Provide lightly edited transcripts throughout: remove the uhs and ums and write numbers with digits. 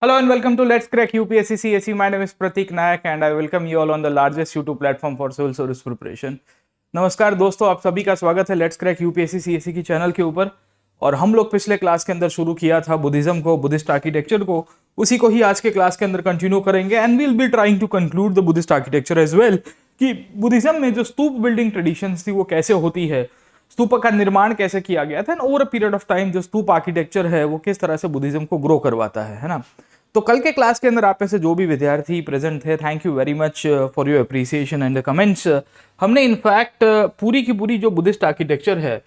Hello and welcome to Let's Crack UPSC CSE. My name is Pratik Nayak and I welcome you all on the largest YouTube platform for civil service preparation. नमस्कार दोस्तों, आप सभी का स्वागत है let's crack UPSC CSE की channel के ऊपर। और हम लोग पिछले क्लास के अंदर शुरू किया था बुद्धिज्म को, बुद्धिस्ट आर्किटेक्चर को, उसी को ही आज के क्लास के अंदर कंटिन्यू करेंगे and will be trying to conclude the Buddhist architecture as well कि बुद्धिज्म में जो स्तूप बिल्डिंग ट्रेडिशंस थी वो कैसे होती है, स्तूप का निर्माण कैसे किया गया था, over a period of time जो स्तूप आर्किटेक्चर है वो किस तरह से बुद्धिज्म को ग्रो करवाता है ना। तो कल के क्लास के अंदर आप में से जो भी विद्यार्थी प्रेजेंट थे, thank you very much for your appreciation and comments. हमने इनफैक्ट पूरी की पूरी जो बुद्धिस्ट आर्किटेक्चर है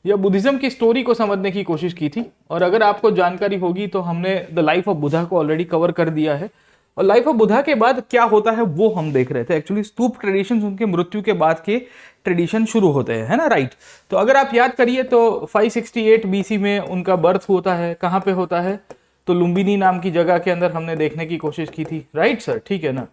या बुद्धिज्म की स्टोरी को समझने की कोशिश की थी। और अगर आपको जानकारी होगी तो हमने द लाइफ ऑफ बुद्धा को ऑलरेडी कवर कर दिया है और लाइफ ऑफ बुद्धा के बाद क्या होता है वो हम देख रहे थे। एक्चुअली स्तूप ट्रेडिशन उनके मृत्यु के बाद के ट्रेडिशन शुरू होते हैं, है ना, राइट। तो अगर आप याद करिए तो 568 बीसी में उनका बर्थ होता है। कहाँ पे होता है? तो लुम्बिनी नाम की जगह के अंदर हमने देखने की कोशिश की थी, राइट सर, ठीक है ना।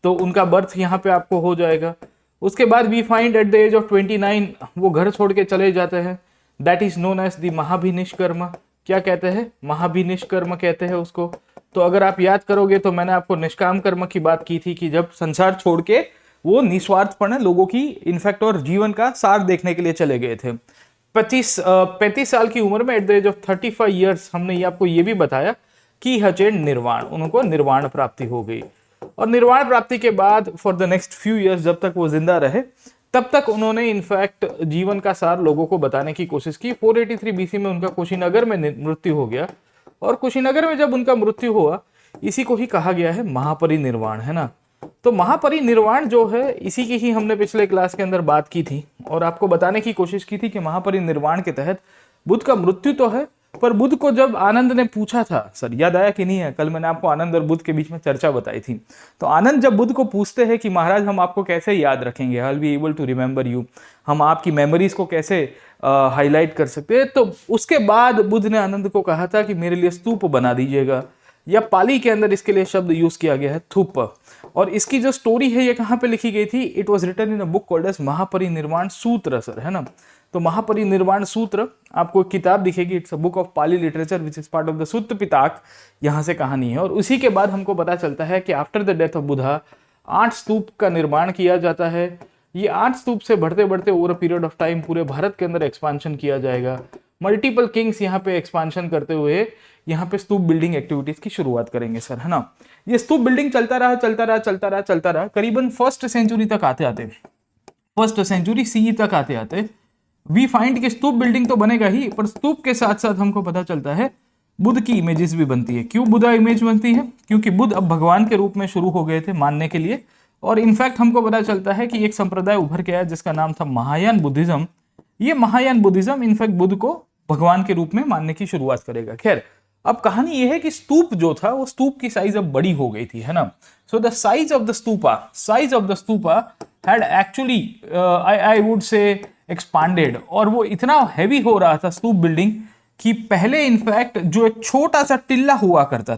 तो उनका बर्थ यहाँ पे आपको हो जाएगा। उसके बाद we find at the age of 29 वो घर छोड़ के चले जाते हैं। That is known as the Mahabhinishkramana. क्या कहते हैं? महाभिनिष्कर्म कहते हैं उसको। तो अगर आप याद करोगे तो मैंने आपको निष्काम कर्म की बात की थी कि जब संसार छोड़ के वो निस्वार्थपण लोगों की इनफैक्ट और जीवन का सार देखने के लिए चले गए थे। 35 साल की उम्र में at the age of 35 years हमने ये आपको ये भी बताया कि हचेन निर्वाण, उनको निर्वाण प्राप्ति हो गई। और निर्वाण प्राप्ति के बाद for the next few years जब तक वो जिंदा रहे तब तक उन्होंने इनफैक्ट जीवन का सार लोगों को बताने की कोशिश की। 483 बीसी में उनका कुशीनगर में मृत्यु हो गया। और कुशीनगर में जब उनका मृत्यु हुआ इसी को ही कहा गया है महापरिनिर्वाण, है ना। तो महापरिनिर्वाण जो है इसी की ही हमने पिछले क्लास के अंदर बात की थी और आपको बताने की कोशिश की थी कि महापरिनिर्वाण के तहत बुद्ध का मृत्यु तो है, पर बुद्ध को जब आनंद ने पूछा था, सर याद आया कि नहीं है, कल मैंने आपको आनंद और बुद्ध के बीच में चर्चा बताई थी। तो आनंद जब बुद्ध को पूछते हैं कि महाराज हम आपको कैसे याद रखेंगे, I will be able to remember you, हम आपकी मेमोरीज को कैसे हाईलाइट कर सकते हैं, तो उसके बाद बुद्ध ने आनंद को कहा था कि मेरे लिए स्तूप बना दीजिएगा, या पाली के अंदर इसके लिए शब्द यूज किया गया है थूप। और इसकी जो स्टोरी है ये कहाँ पे लिखी गई थी? It was written in a book called as Mahaparinirvana Sutra, sir, है ना। तो महापरिनिर्वाण सूत्र आपको किताब दिखेगी, it's a book of Pali literature which is part of the सूत्र पिताक, यहाँ से कहानी है। और उसी के बाद हमको पता चलता है कि after the death of Buddha 8 स्तूप का निर्माण किया जाता है। ये 8 स्तूप से बढ़ते बढ़ते over a period of time पूरे भारत के अंदर एक्सपांशन किया जाएगा। मल्टीपल किंग्स यहाँ पे एक्सपांशन करते हुए यहाँ पे स्तूप बिल्डिंग एक्टिविटीज की शुरुआत करेंगे, सर, है ना। ये स्तूप बिल्डिंग चलता रहा करीबन फर्स्ट सेंचुरी तक आते फर्स्ट सेंचुरी सीई तक आते वी फाइंड कि स्तूप बिल्डिंग तो बनेगा ही, पर स्तूप के साथ साथ हमको पता चलता है बुद्ध की इमेजेस भी बनती है। क्यों बुद्धा इमेज बनती है? क्योंकि बुद्ध अब भगवान के रूप में शुरू हो गए थे मानने के लिए। और इनफैक्ट हमको पता चलता है कि एक संप्रदाय उभर के आया जिसका नाम था महायान बुद्धिज्म। ये महायान बुद्धिज्म इनफैक्ट बुद्ध को भगवान के रूप में मानने की शुरुआत करेगा। खैर, अब कहानी यह है कि स्तूप जो था वो स्तूप की साइज अब बड़ी हो गई थी, है ना। So the size of the stupa had actually I would say expanded. और वो इतना हैवी हो रहा था स्तूप बिल्डिंग कि पहले इनफैक्ट जो एक छोटा सा टिल्ला हुआ करता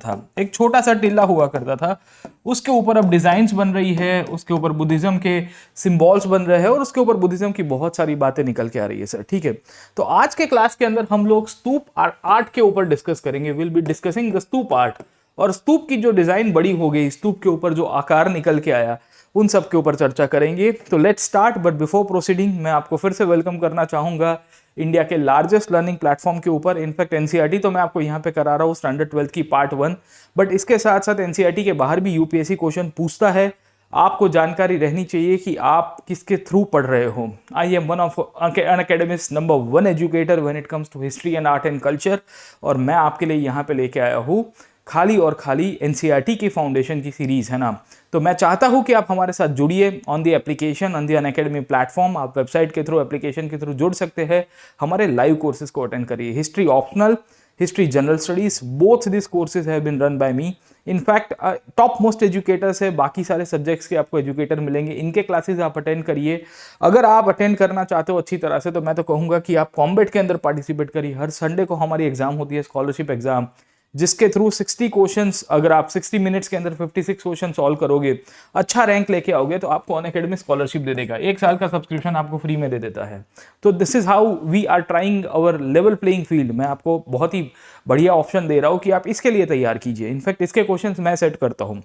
था उसके ऊपर अब डिजाइन्स बन रही है, उसके ऊपर बुद्धिज्म के सिंबल्स बन रहे हैं और उसके ऊपर बुद्धिज्म की बहुत सारी बातें निकल के आ रही है, सर, ठीक है। तो आज के क्लास के अंदर हम लोग स्तूप आर्ट के ऊपर डिस्कस करेंगे। Will be discussing the stupa art. और स्तूप की जो डिजाइन बड़ी हो गई, स्तूप के ऊपर जो आकार निकल के आया, उन सब के ऊपर चर्चा करेंगे। तो let's start. But before proceeding मैं आपको फिर से वेलकम करना चाहूंगा इंडिया के लार्जेस्ट लर्निंग प्लेटफॉर्म के ऊपर। इनफैक्ट एनसीईआरटी तो मैं आपको यहाँ पे करा रहा हूँ स्टैंडर्ड 12th की पार्ट 1, बट इसके साथ साथ एनसीईआरटी के बाहर भी यूपीएससी क्वेश्चन पूछता है। आपको जानकारी रहनी चाहिए कि आप किसके थ्रू पढ़ रहे हो। I am one of Unacademy's number 1 educator when it comes to history and art and culture. और मैं आपके लिए यहाँ पे लेके आया हूँ खाली और खाली एनसीईआरटी की फाउंडेशन की सीरीज, है ना। तो मैं चाहता हूं कि आप हमारे साथ जुड़िए on the application, on the Unacademy platform. आप वेबसाइट के थ्रू, एप्लीकेशन के थ्रू जुड़ सकते हैं। हमारे लाइव कोर्सेज को अटेंड करिए। History optional, history general studies, both this courses have been run by me. In fact top most educators है, बाकी सारे सब्जेक्ट्स के आपको एजुकेटर मिलेंगे, इनके क्लासेज आप अटेंड करिए। अगर आप अटेंड करना चाहते हो अच्छी तरह से तो मैं तो कहूँगा कि आप कॉम्बेट के अंदर पार्टिसिपेट करिए। हर संडे को हमारी एग्जाम होती है, स्कॉलरशिप एग्जाम, जिसके थ्रू 60 क्वेश्चंस, अगर आप 60 मिनट्स के अंदर 56 क्वेश्चन सॉल्व करोगे, अच्छा रैंक लेके आओगे, तो आपको अनअकैडमी स्कॉलरशिप दे देगा, 1 साल का सब्सक्रिप्शन आपको फ्री में दे देता है। तो this is how we are trying our level playing field. मैं आपको बहुत ही बढ़िया ऑप्शन दे रहा हूँ कि आप इसके लिए तैयार कीजिए। इनफैक्ट इसके क्वेश्चंस मैं सेट करता हूँ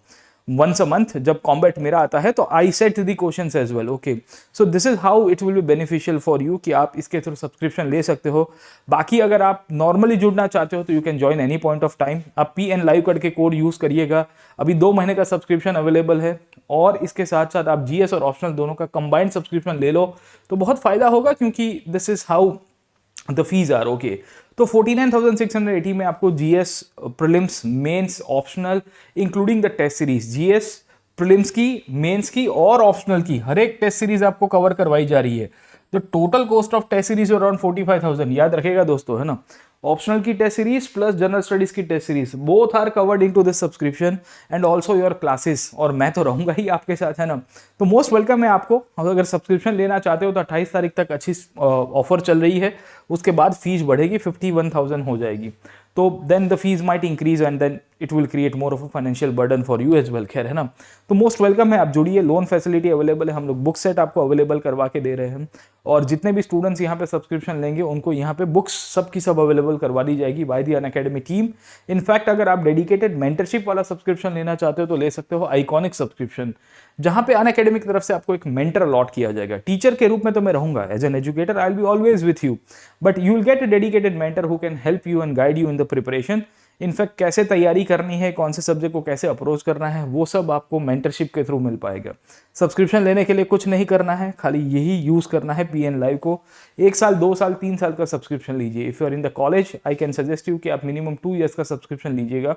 once a month। जब कॉम्बैट मेरा आता है तो I set the questions as well. Okay, so this is how it will be beneficial for you कि आप इसके थ्रू सब्सक्रिप्शन ले सकते हो। बाकी अगर आप नॉर्मली जुड़ना चाहते हो तो you can join any point of time. आप PN लाइव करके कोड यूज करिएगा। अभी 2 महीने का सब्सक्रिप्शन अवेलेबल है, और इसके साथ साथ आप GS और ऑप्शनल दोनों का कंबाइंड सब्सक्रिप्शन ले लो तो बहुत फायदा होगा, क्योंकि this is how the fees are. Okay, तो 49,680 में आपको GS prelims, mains, optional including the test series, GS prelims की, मेंस की और ऑप्शनल की हर एक टेस्ट सीरीज आपको कवर करवाई जा रही है। तो total cost of test series around 45,000, याद रखेगा दोस्तों, है ना। ऑप्शनल की test series plus general studies की test series, both are covered into this subscription and also your classes. और मैं तो रहूंगा ही आपके साथ, है ना। तो मोस्ट वेलकम है आपको। अगर सब्सक्रिप्शन लेना चाहते हो तो 28 तारीख तक अच्छी ऑफर चल रही है, उसके बाद फीस बढ़ेगी, 51,000 हो जाएगी। तो then the fees might increase and then it will create more of a financial burden for you as well. खैर, है ना। तो मोस्ट वेलकम है, आप जुड़िए। लोन फैसिलिटी अवेलेबल है, हम लोग बुक सेट आपको अवेलेबल करवा के दे रहे हैं, और जितने भी स्टूडेंट्स यहाँ पे सब्सक्रिप्शन लेंगे उनको यहाँ पे बुक्स सब की सब अवेलेबल करवा दी जाएगी by the Unacademy team. In fact अगर आप डेडिकेटेड मेंटरशिप वाला सब्सक्रिप्शन लेना चाहते हो तो ले सकते हो आइकॉनिक सब्सक्रिप्शन, जहां पे अनअकैडमी की तरफ से आपको एक मेंटर अलॉट किया जाएगा। टीचर के रूप में तो मैं रहूंगा, as an educator I will be always with you, but you will get a dedicated mentor who can help you and guide you in the preparation. In fact कैसे तैयारी करनी है, कौन से सब्जेक्ट को कैसे अप्रोच करना है, वो सब आपको मेंटरशिप के थ्रू मिल पाएगा। सब्सक्रिप्शन लेने के लिए कुछ नहीं करना है, खाली यही यूज करना है PN लाइव को। 1 साल, 2 साल, 3 साल का सब्सक्रिप्शन लीजिए। If you are in the college I can suggest you कि आप मिनिमम 2 ईयर्स का सब्सक्रिप्शन लीजिएगा,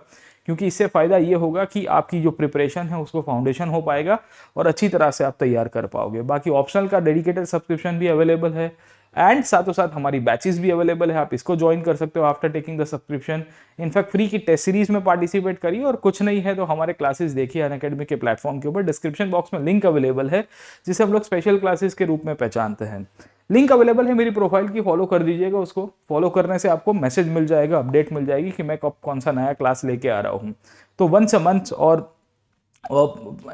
क्योंकि इससे फायदा ये होगा कि आपकी जो प्रिपरेशन है उसको फाउंडेशन हो पाएगा और अच्छी तरह से आप तैयार कर पाओगे। बाकी ऑप्शनल का डेडिकेटेड सब्सक्रिप्शन भी अवेलेबल है, एंड साथों साथ हमारी बैचेस भी अवेलेबल है, आप इसको ज्वाइन कर सकते हो after taking the subscription. In fact free की टेस्ट सीरीज में पार्टिसिपेट करिए, और कुछ नहीं है तो हमारे क्लासेस देखिए अनअकैडमी के प्लेटफॉर्म के ऊपर। डिस्क्रिप्शन बॉक्स में लिंक अवेलेबल है, जिसे हम लोग स्पेशल क्लासेस के रूप में पहचानते हैं। लिंक अवेलेबल है मेरी प्रोफाइल की, फॉलो कर दीजिएगा। उसको फॉलो करने से आपको मैसेज मिल जाएगा, अपडेट मिल जाएगी कि मैं कब कौन सा नया क्लास लेके आ रहा हूँ। तो वंस अ मंथ और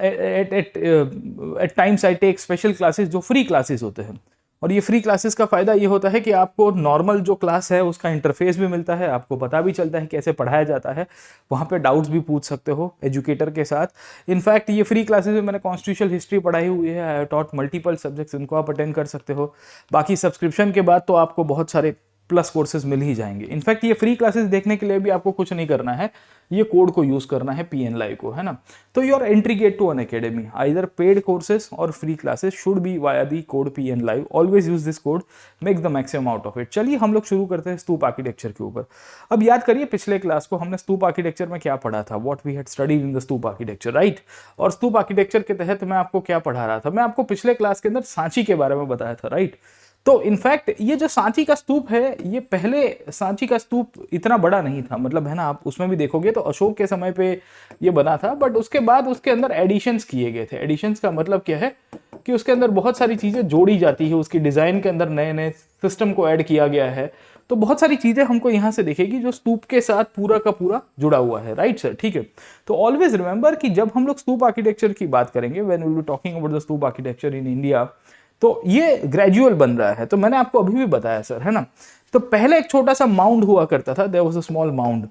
at times I take special classes, जो फ्री क्लासेस होते हैं। और ये फ्री क्लासेस का फायदा ये होता है कि आपको नॉर्मल जो क्लास है उसका इंटरफेस भी मिलता है, आपको पता भी चलता है कैसे पढ़ाया जाता है, वहाँ पे डाउट्स भी पूछ सकते हो एजुकेटर के साथ। इनफैक्ट ये फ्री क्लासेस में मैंने कॉन्स्टिट्यूशनल हिस्ट्री पढ़ाई हुई है, I have taught multiple subjects, इनको आप अटेंड कर सकते हो। बाकी सब्सक्रिप्शन के बाद तो आपको बहुत सारे प्लस कोर्सेज मिल ही जाएंगे। इनफैक्ट ये फ्री क्लासेस देखने के लिए भी आपको कुछ नहीं करना है, ये कोड को यूज करना है PN लाइव को, है ना। तो your entry gate to Unacademy, either paid courses और free classes should be via the code PN live. Always use this code, make the maximum out of it. चलिए हम लोग शुरू करते हैं स्तूप आर्किटेक्चर के ऊपर। अब याद करिए पिछले क्लास को हमने स्तूप आर्किटेक्चर में क्या पढ़ा था, what we had studied in the stupa architecture, right. और स्तूप आर्किटेक्चर के तहत मैं आपको क्या पढ़ा रहा था, मैं आपको पिछले क्लास के अंदर सांची के बारे में बताया था, राइट। तो इनफैक्ट ये जो सांची का स्तूप है, ये पहले सांची का स्तूप इतना बड़ा नहीं था, मतलब है ना, आप उसमें भी देखोगे तो अशोक के समय पे ये बना था, बट उसके बाद उसके अंदर एडिशंस किए गए थे। एडिशंस का मतलब क्या है कि उसके अंदर बहुत सारी चीजें जोड़ी जाती है, उसकी डिजाइन के अंदर नए नए सिस्टम को ऐड किया गया है। तो बहुत सारी चीजें हमको यहाँ से दिखेगी जो स्तूप के साथ पूरा का पूरा जुड़ा हुआ है, राइट सर, ठीक है। तो ऑलवेज रिमेंबर कि जब हम लोग स्तूप आर्किटेक्चर की बात करेंगे, when we will be talking about the stupa architecture in India, तो ये ग्रेजुअल बन रहा है। तो मैंने आपको अभी भी बताया सर, है ना। तो पहले एक छोटा सा माउंड हुआ करता था, there was a small mound,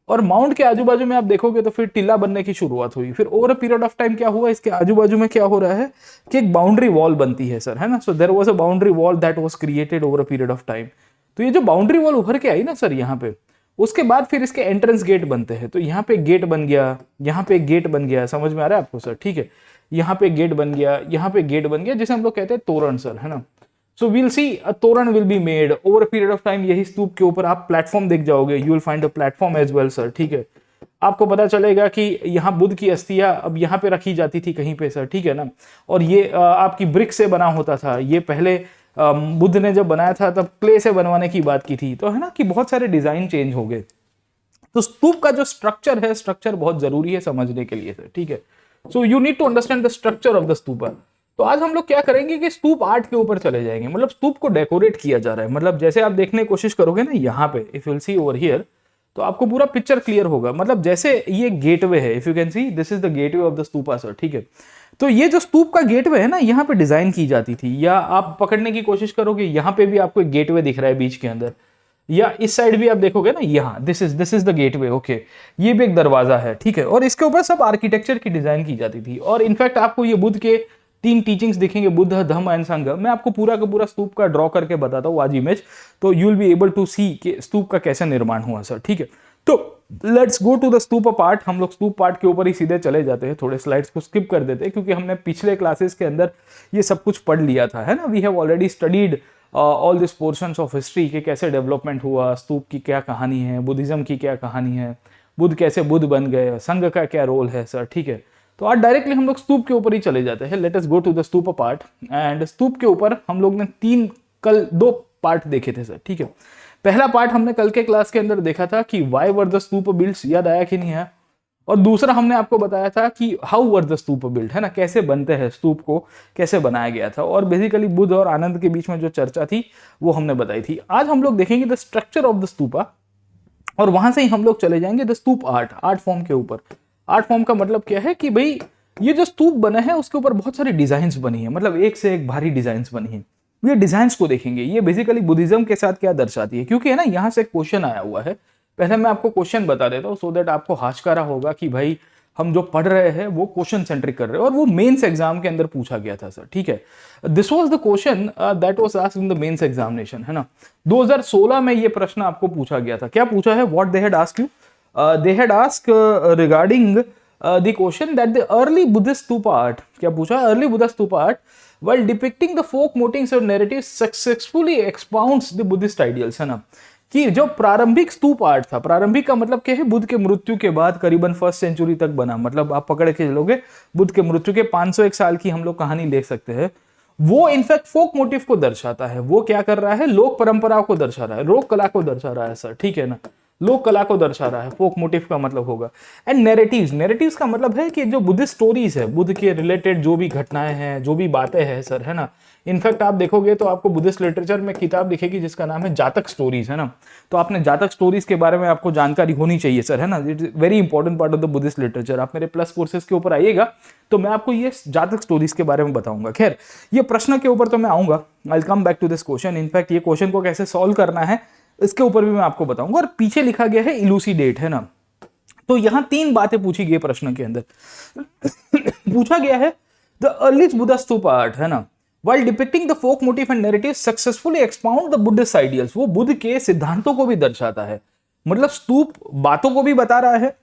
और माउंड के आजू बाजू में आप देखोगे तो फिर टिल्ला बनने की शुरुआत हुई। फिर over a period of time क्या हुआ, इसके आजू बाजू में क्या हो रहा है कि एक बाउंड्री वॉल बनती है सर, है ना। So there was a boundary wall that was created over a period of time. तो ये जो बाउंड्री वॉल उभर के आई ना सर यहाँ पे, उसके बाद फिर इसके एंट्रेंस गेट बनते हैं। तो यहाँ पे गेट बन गया, यहाँ पे गेट बन गया, समझ में आ रहा है आपको सर, ठीक है। यहाँ पे गेट बन गया, यहाँ पे गेट बन गया, जिसे हम लोग कहते हैं तोरण सर, है ना। So we'll see a torana will be made over a period of time. यही स्तूप के ऊपर आप प्लेटफॉर्म देख जाओगे, you will find a platform as well sir, ठीक है। आपको पता चलेगा कि यहाँ बुद्ध की अस्थियां अब यहाँ पे रखी जाती थी कहीं पे सर, ठीक है ना। और ये आपकी ब्रिक से बना होता था। ये पहले बुद्ध ने जब बनाया था तब क्ले से बनवाने की बात की थी, तो है ना कि बहुत सारे डिजाइन चेंज हो गए। तो स्तूप का जो स्ट्रक्चर है, स्ट्रक्चर बहुत जरूरी है समझने के लिए सर, ठीक है। So you need to understand the structure of the stupa. तो आज हम लोग क्या करेंगे कि स्तूप आर्ट के ऊपर चले जाएंगे, मतलब स्तूप को डेकोरेट किया जा रहा है। मतलब जैसे आप देखने की कोशिश करोगे ना यहाँ पे, if you will see over here, तो आपको पूरा पिक्चर क्लियर होगा। मतलब जैसे ये गेटवे है, if you can see this is the gateway of the stupa sir, ठीक है। तो ये जो स्तूप का गेटवे है ना, यहाँ पे डिजाइन की जाती थी, या आप पकड़ने की कोशिश करोगे यहाँ पे भी आपको एक गेटवे दिख रहा है बीच के अंदर, या इस साइड भी आप देखोगे ना, यहाँ this is the gateway, okay, ये भी एक दरवाजा है, ठीक है। और इसके ऊपर सब आर्किटेक्चर की डिजाइन की जाती थी। और इनफैक्ट आपको ये बुद्ध के 3 टीचिंग्स दिखेंगे, बुद्ध, धम्म एंड संघ। मैं आपको पूरा का पूरा स्तूप का ड्रॉ करके बताता हूँ आज इमेज, तो you will be able to see कि स्तूप का कैसे निर्माण हुआ सर, ठीक है। तो let's go to the stupa part. हम लोग स्तूप पार्ट के ऊपर ही सीधे चले जाते हैं, थोड़े स्लाइड्स को स्किप कर देते हैं क्योंकि हमने पिछले क्लासेस के अंदर ये सब कुछ पढ़ लिया था, है ना। We have already studied all this portions of history कि कैसे डेवलपमेंट हुआ, स्तूप की क्या कहानी है, बुद्धिज्म की क्या कहानी है, बुद्ध कैसे बुद्ध बन गए, संघ का क्या रोल है सर, ठीक है। तो आज डायरेक्टली हम लोग स्तूप के ऊपर ही चले जाते हैं। Let us go to the stupa part. And stupa के ऊपर हम लोग ने कल 2 पार्ट देखे थे सर, ठीक है। पहला पार्ट हमने कल के क्लास के अंदर देखा था कि why were the stupa builds, याद आया कि नहीं है। और दूसरा हमने आपको बताया था कि how were the stupa build, है ना, कैसे बनते हैं स्तूप को, कैसे बनाया गया था। और बेसिकली बुद्ध और आनंद के बीच में जो चर्चा थी वो हमने बताई थी। आज हम लोग देखेंगे the structure of the stupa, और वहां से ही हम लोग चले जाएंगे द स्तूप आर्ट फॉर्म के ऊपर। आर्ट फॉर्म का मतलब क्या है कि भाई ये जो स्तूप बने हैं उसके ऊपर बहुत सारी डिजाइन्स बनी है, मतलब एक से एक भारी डिजाइन्स बनी है। ये डिजाइन्स को देखेंगे, ये बेसिकली बुद्धिज्म के साथ क्या दर्शाती है, क्योंकि है ना यहाँ से क्वेश्चन आया हुआ है। पहले मैं आपको क्वेश्चन बता देता हूँ सो दैट आपको हाशकारा होगा कि भाई हम जो पढ़ रहे हैं वो क्वेश्चन सेंट्रिक कर रहे हैं, और वो मेंस एग्जाम के अंदर पूछा गया था सर, ठीक है। This was the question that was asked in the mains examination, है ना। 2016 में ये प्रश्न आपको पूछा गया था। क्या पूछा है, what they had asked you, they had asked regarding the question that the early Buddhist stupa art, क्या पूछा, early Buddhist stupa art while depicting the folk motifs और narratives successfully expounds the Buddhist ideals, है ना। कि जो प्रारंभिक स्तूप आर्ट था, प्रारंभिक का मतलब क्या है, बुद्ध के मृत्यु के बाद करीबन 1st सेंचुरी तक बना, मतलब आप पकड़ के चलोगे बुद्ध के मृत्यु के 501 साल की हम लोग कहानी ले सकते हैं। वो इनफैक्ट फोक मोटिव को दर्शाता है। वो क्या कर रहा है, लोक परंपराओं को दर्शा रहा है, लोक कला को दर्शा रहा है सर, ठीक है ना, लोक कला को दर्शा रहा है। फोक मोटिव का मतलब होगा। एंड नैरेटिव्स का मतलब है कि जो बुद्धिस्ट स्टोरीज है, बुद्ध के रिलेटेड जो भी घटनाएं हैं, जो भी बातें हैं सर, है ना। इनफैक्ट आप देखोगे तो आपको बुद्धिस्ट लिटरेचर में किताब दिखेगी जिसका नाम है जातक स्टोरीज, है ना। तो आपने जातक स्टोरीज के बारे में आपको जानकारी होनी चाहिए सर, है ना। It is very important part of the Buddhist literature. आप मेरे प्लस कोर्सेज के ऊपर आइएगा तो मैं आपको ये जातक स्टोरीज के बारे में बताऊंगा। खैर, ये प्रश्न के ऊपर तो मैं आऊंगा, I will come back to this question. In fact ये क्वेश्चन को कैसे सॉल्व करना है इसके ऊपर भी मैं आपको बताऊंगा। और पीछे लिखा गया है इलूसिडेट, है ना। तो यहां 3 बातें पूछी गई प्रश्न के अंदर। पूछा गया है the earliest Buddha stupa art, है ना, while depicting the folk motif and narrative successfully expound the Buddhist ideals, वो बुद्ध के सिद्धांतों को भी दर्शाता है। मतलब स्तूप बातों को भी बता रहा है,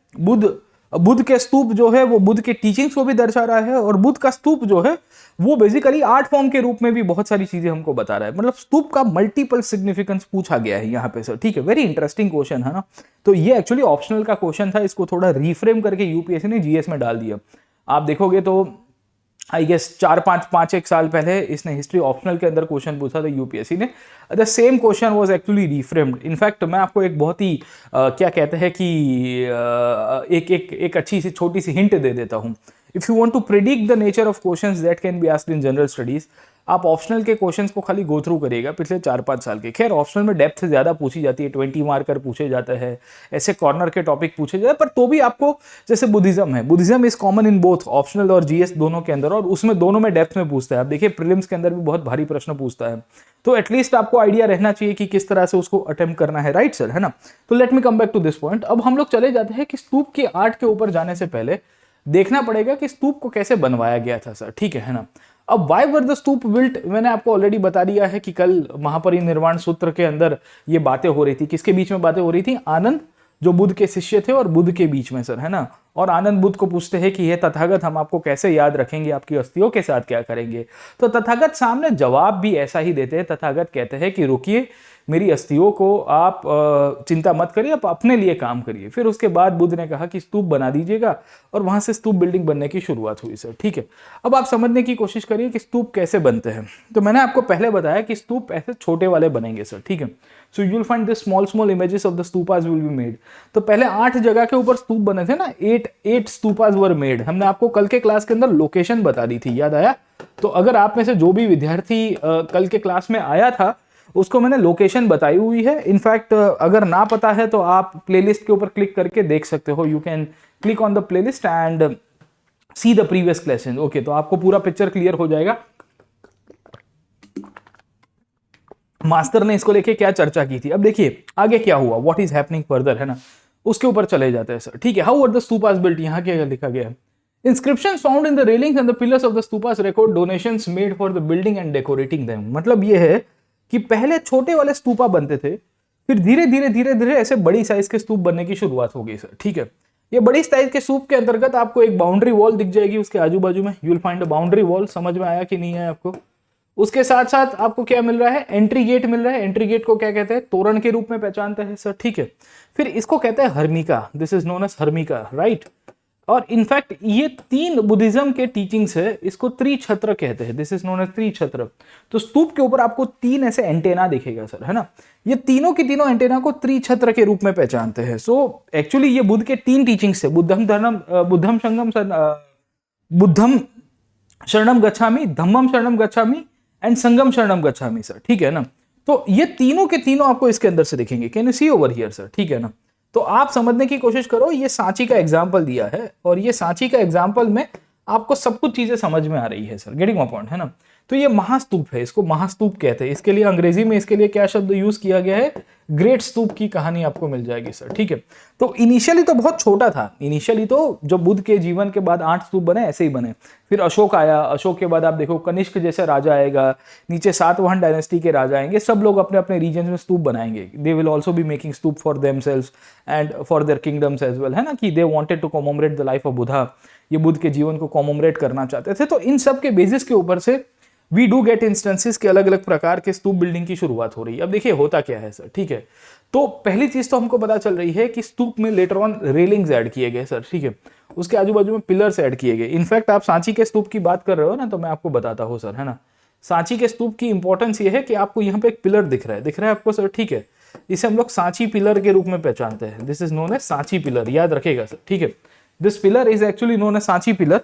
बुद्ध के स्तूप जो है वो बुद्ध के टीचिंग्स को भी दर्शा रहा है, और बुद्ध का स्तूप जो है वो बेसिकली आर्ट फॉर्म के रूप में भी बहुत सारी चीजें हमको बता रहा है। मतलब स्तूप का मल्टीपल सिग्निफिकेंस पूछा गया है यहाँ पे सर, ठीक है। वेरी इंटरेस्टिंग क्वेश्चन, है ना। तो ये एक्चुअली ऑप्शनल का क्वेश्चन था, इसको थोड़ा रिफ्रेम करके यूपीएससी ने जीएस में डाल दिया। आप देखोगे तो आई गेस 4-5 साल पहले इसने हिस्ट्री ऑप्शनल के अंदर क्वेश्चन पूछा था यूपीएससी ने। The same question was actually reframed. In fact मैं आपको एक बहुत ही क्या कहते हैं कि एक अच्छी सी छोटी सी हिंट दे देता हूँ। If you want to predict the nature of questions that can be asked in general studies, आप ऑप्शनल के क्वेश्चंस को खाली गो थ्रू करिएगा पिछले 4-5 साल के। खैर, ऑप्शनल में डेप्थ से ज्यादा पूछी जाती है, 20 मार्कर पूछे जाते हैं, ऐसे कॉर्नर के टॉपिक पूछे जाते हैं, पर तो भी आपको जैसे बुद्धिज्म है, Buddhism is common in both optional और जीएस दोनों के अंदर, और उसमें दोनों में डेप्थ में पूछता है। आप देखिए प्रीलिम्स के अंदर भी बहुत भारी प्रश्न पूछता है, तो एटलीस्ट आपको आइडिया रहना चाहिए कि किस तरह से उसको अटेम्प्ट करना है, राइट सर, है ना। तो let me come back to this point. अब हम लोग चले जाते हैं कि स्तूप के आर्ट के ऊपर जाने से पहले देखना पड़ेगा कि स्तूप को कैसे बनवाया गया था सर, ठीक है ना। अब why were the stupa built, मैंने आपको ऑलरेडी बता दिया है कि कल महापरिनिर्वाण सूत्र के अंदर ये बातें हो रही थी। किसके बीच में बातें हो रही थी, आनंद जो बुद्ध के शिष्य थे और बुद्ध के बीच में सर, है ना। और आनंद बुद्ध को पूछते हैं कि ये तथागत हम आपको कैसे याद रखेंगे, आपकी अस्थियों के साथ क्या करेंगे। तो तथागत सामने जवाब भी ऐसा ही देते हैं। तथागत कहते हैं कि रुकिए, मेरी अस्थियों को आप चिंता मत करिए, आप अपने लिए काम करिए। फिर उसके बाद बुद्ध ने कहा कि स्तूप बना दीजिएगा, और वहां से स्तूप बिल्डिंग बनने की शुरुआत हुई सर, ठीक है। अब आप समझने की कोशिश करिए कि स्तूप कैसे बनते हैं। तो मैंने आपको पहले बताया कि स्तूप ऐसे छोटे वाले बनेंगे सर, ठीक है। So you will find this small images of the stupas will be made. तो पहले 8 जगह के ऊपर स्तूप बने थे ना, 8 स्तूपास वर मेड। हमने आपको कल के क्लास के अंदर लोकेशन बता दी थी, याद आया। तो अगर आप में से जो भी विद्यार्थी कल के क्लास में आया था उसको मैंने लोकेशन बताई हुई है। इनफैक्ट अगर ना पता है तो आप प्लेलिस्ट के ऊपर क्लिक करके देख सकते हो, you can click on the playlist and see the previous question. Okay, तो आपको पूरा पिक्चर क्लियर हो जाएगा मास्टर ने इसको लेके क्या चर्चा की थी। अब देखिए आगे क्या हुआ, व्हाट इज हैपनिंग फर्दर, है ना, उसके ऊपर चले जाते हैं सर। ठीक है, how are the stupas built, यहाँ क्या लिखा गया है, inscriptions found in the railings and the pillars of the stupas record donations made for the building and decorating them। मतलब ये है कि पहले छोटे वाले स्तूपा बनते थे, फिर धीरे धीरे ऐसे बड़ी साइज के स्तूप बनने की शुरुआत हो गई सर। ठीक है, ये बड़ी साइज के स्तूप के अंतर्गत आपको एक बाउंड्री वॉल दिख जाएगी, उसके आजू बाजू में you will find a boundary wall. समझ में आया कि नहीं है आपको? उसके साथ साथ आपको क्या मिल रहा है, एंट्री गेट मिल रहा है। एंट्री गेट को क्या कहते हैं, तोरण के रूप में पहचानते हैं सर। ठीक है, फिर इसको कहते हैं हर्मिका, this is known as harmika, right. और इनफैक्ट ये 3 बुद्धिज्म के टीचिंग्स है, इसको त्रिछत्र कहते हैं, दिस इज नोन एज त्रिछत्र। तो स्तूप के ऊपर आपको 3 ऐसे एंटेना दिखेगा सर, है ना। ये तीनों की तीनों एंटेना को त्रिछत्र के रूप में पहचानते हैं। सो एक्चुअली ये बुद्ध के 3 टीचिंग्स है, बुद्धम शरणम गच्छामि, धम्मम शरणम गच्छामि एंड संगम शरणम गच्छामि सर। ठीक है ना, तो ये तीनों के तीनों आपको इसके अंदर से दिखेंगे। Can you see over here sir? ठीक है ना, तो आप समझने की कोशिश करो, ये सांची का एग्जाम्पल दिया है और ये सांची का एग्जाम्पल में आपको सब कुछ चीजें समझ में आ रही है सर। गेटिंग माय पॉइंट, है ना। तो ये महास्तूप है, इसको महास्तूप कहते हैं। इसके लिए अंग्रेजी में इसके लिए क्या शब्द यूज किया गया है, ग्रेट स्तूप की कहानी आपको मिल जाएगी सर। ठीक है, तो इनिशियली तो बहुत छोटा था, इनिशियली तो जो बुद्ध के जीवन के बाद 8 स्तूप बने, ऐसे ही बने। फिर अशोक आया, अशोक के बाद आप देखो कनिष्क जैसे राजा आएगा, नीचे सातवाहन डायनेस्टी के राजा आएंगे, सब लोग अपने अपने रीजन में स्तूप बनाएंगे। They will also be making stupa for themselves and for their kingdoms as well, है ना, कि they wanted to commemorate the life of Buddha, ये बुद्ध के जीवन को कॉमोमरेट करना चाहते थे। तो इन सब के बेसिस के ऊपर से वी डू गेट इंस्टेंसेस के अलग अलग प्रकार के स्तूप बिल्डिंग की शुरुआत हो रही है। अब देखिए होता क्या है सर। ठीक है, तो पहली चीज तो हमको पता चल रही है कि स्तूप में लेटर ऑन रेलिंग्स ऐड किए गए सर। ठीक है, उसके आजू बाजू में पिलर्स ऐड किए गए। इनफैक्ट आप सांची के स्तूप की बात कर रहे हो ना, तो मैं आपको बताता हूँ सर, है ना। सांची के स्तूप की इंपॉर्टेंस ये है कि आपको यहाँ पे एक पिलर दिख रहा है आपको सर। ठीक है, इसे हम लोग सांची पिलर के रूप में पहचानते हैं, this is known as Sanchi pillar, याद रखेगा सर। ठीक है, this pillar is actually known as Sanchi pillar.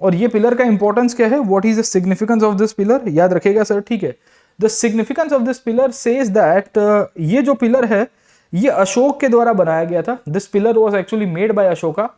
और ये पिलर का इंपॉर्टेंस क्या है, what is the significance of this pillar, याद रखेगा सर। ठीक है, the significance of this pillar says that ये जो पिलर है ये अशोक के द्वारा बनाया गया था। This pillar was actually made by Ashoka.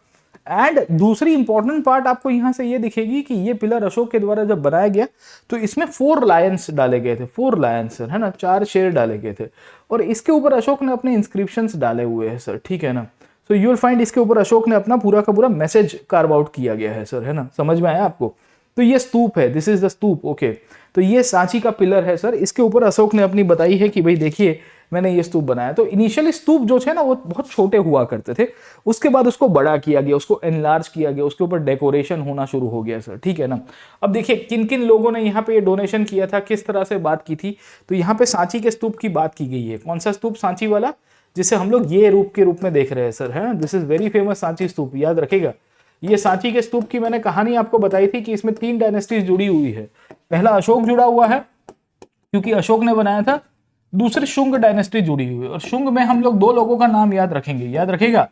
And दूसरी इंपॉर्टेंट पार्ट आपको यहां से ये दिखेगी कि ये पिलर अशोक के द्वारा जब बनाया गया तो इसमें 4 लायंस डाले गए थे, 4 लायंस सर, है ना, 4 शेर डाले गए थे। और इसके ऊपर अशोक ने अपने इंस्क्रिप्शंस डाले हुए हैं सर। ठीक है ना, तो यू विल फाइंड इसके ऊपर अशोक ने अपना पूरा का पूरा मैसेज कार्व आउट किया गया है सर, है ना। समझ में आया आपको? तो ये स्तूप है, this is the stupa. Okay, तो ये सांची का पिलर है सर, इसके ऊपर अशोक ने अपनी बताई है कि भाई देखिए मैंने ये स्तूप बनाया। तो इनिशियली स्तूप जो थे ना वो बहुत छोटे हुआ करते थे, उसके बाद उसको बड़ा किया गया, उसको एनलार्ज किया गया, उसके ऊपर डेकोरेशन होना शुरू हो गया सर। ठीक है ना। अब देखिए किन किन लोगों ने यहाँ पे ये डोनेशन किया था, किस तरह से बात की थी। तो यहाँ पे सांची के स्तूप की बात की गई है। कौन सा स्तूप? सांची वाला, जिसे हम लोग ये रूप के रूप में देख रहे हैं सर, है। This is very famous Sanchi stupa, याद रखेगा। ये सांची के स्तूप की मैंने कहानी आपको बताई थी कि इसमें 3 डायनेस्टीज जुड़ी हुई है। पहला अशोक जुड़ा हुआ है क्योंकि अशोक ने बनाया था। दूसरी शुंग डायनेस्टी जुड़ी हुई है, और शुंग में हम लोग 2 लोगों का नाम याद रखेंगे, याद रखेगा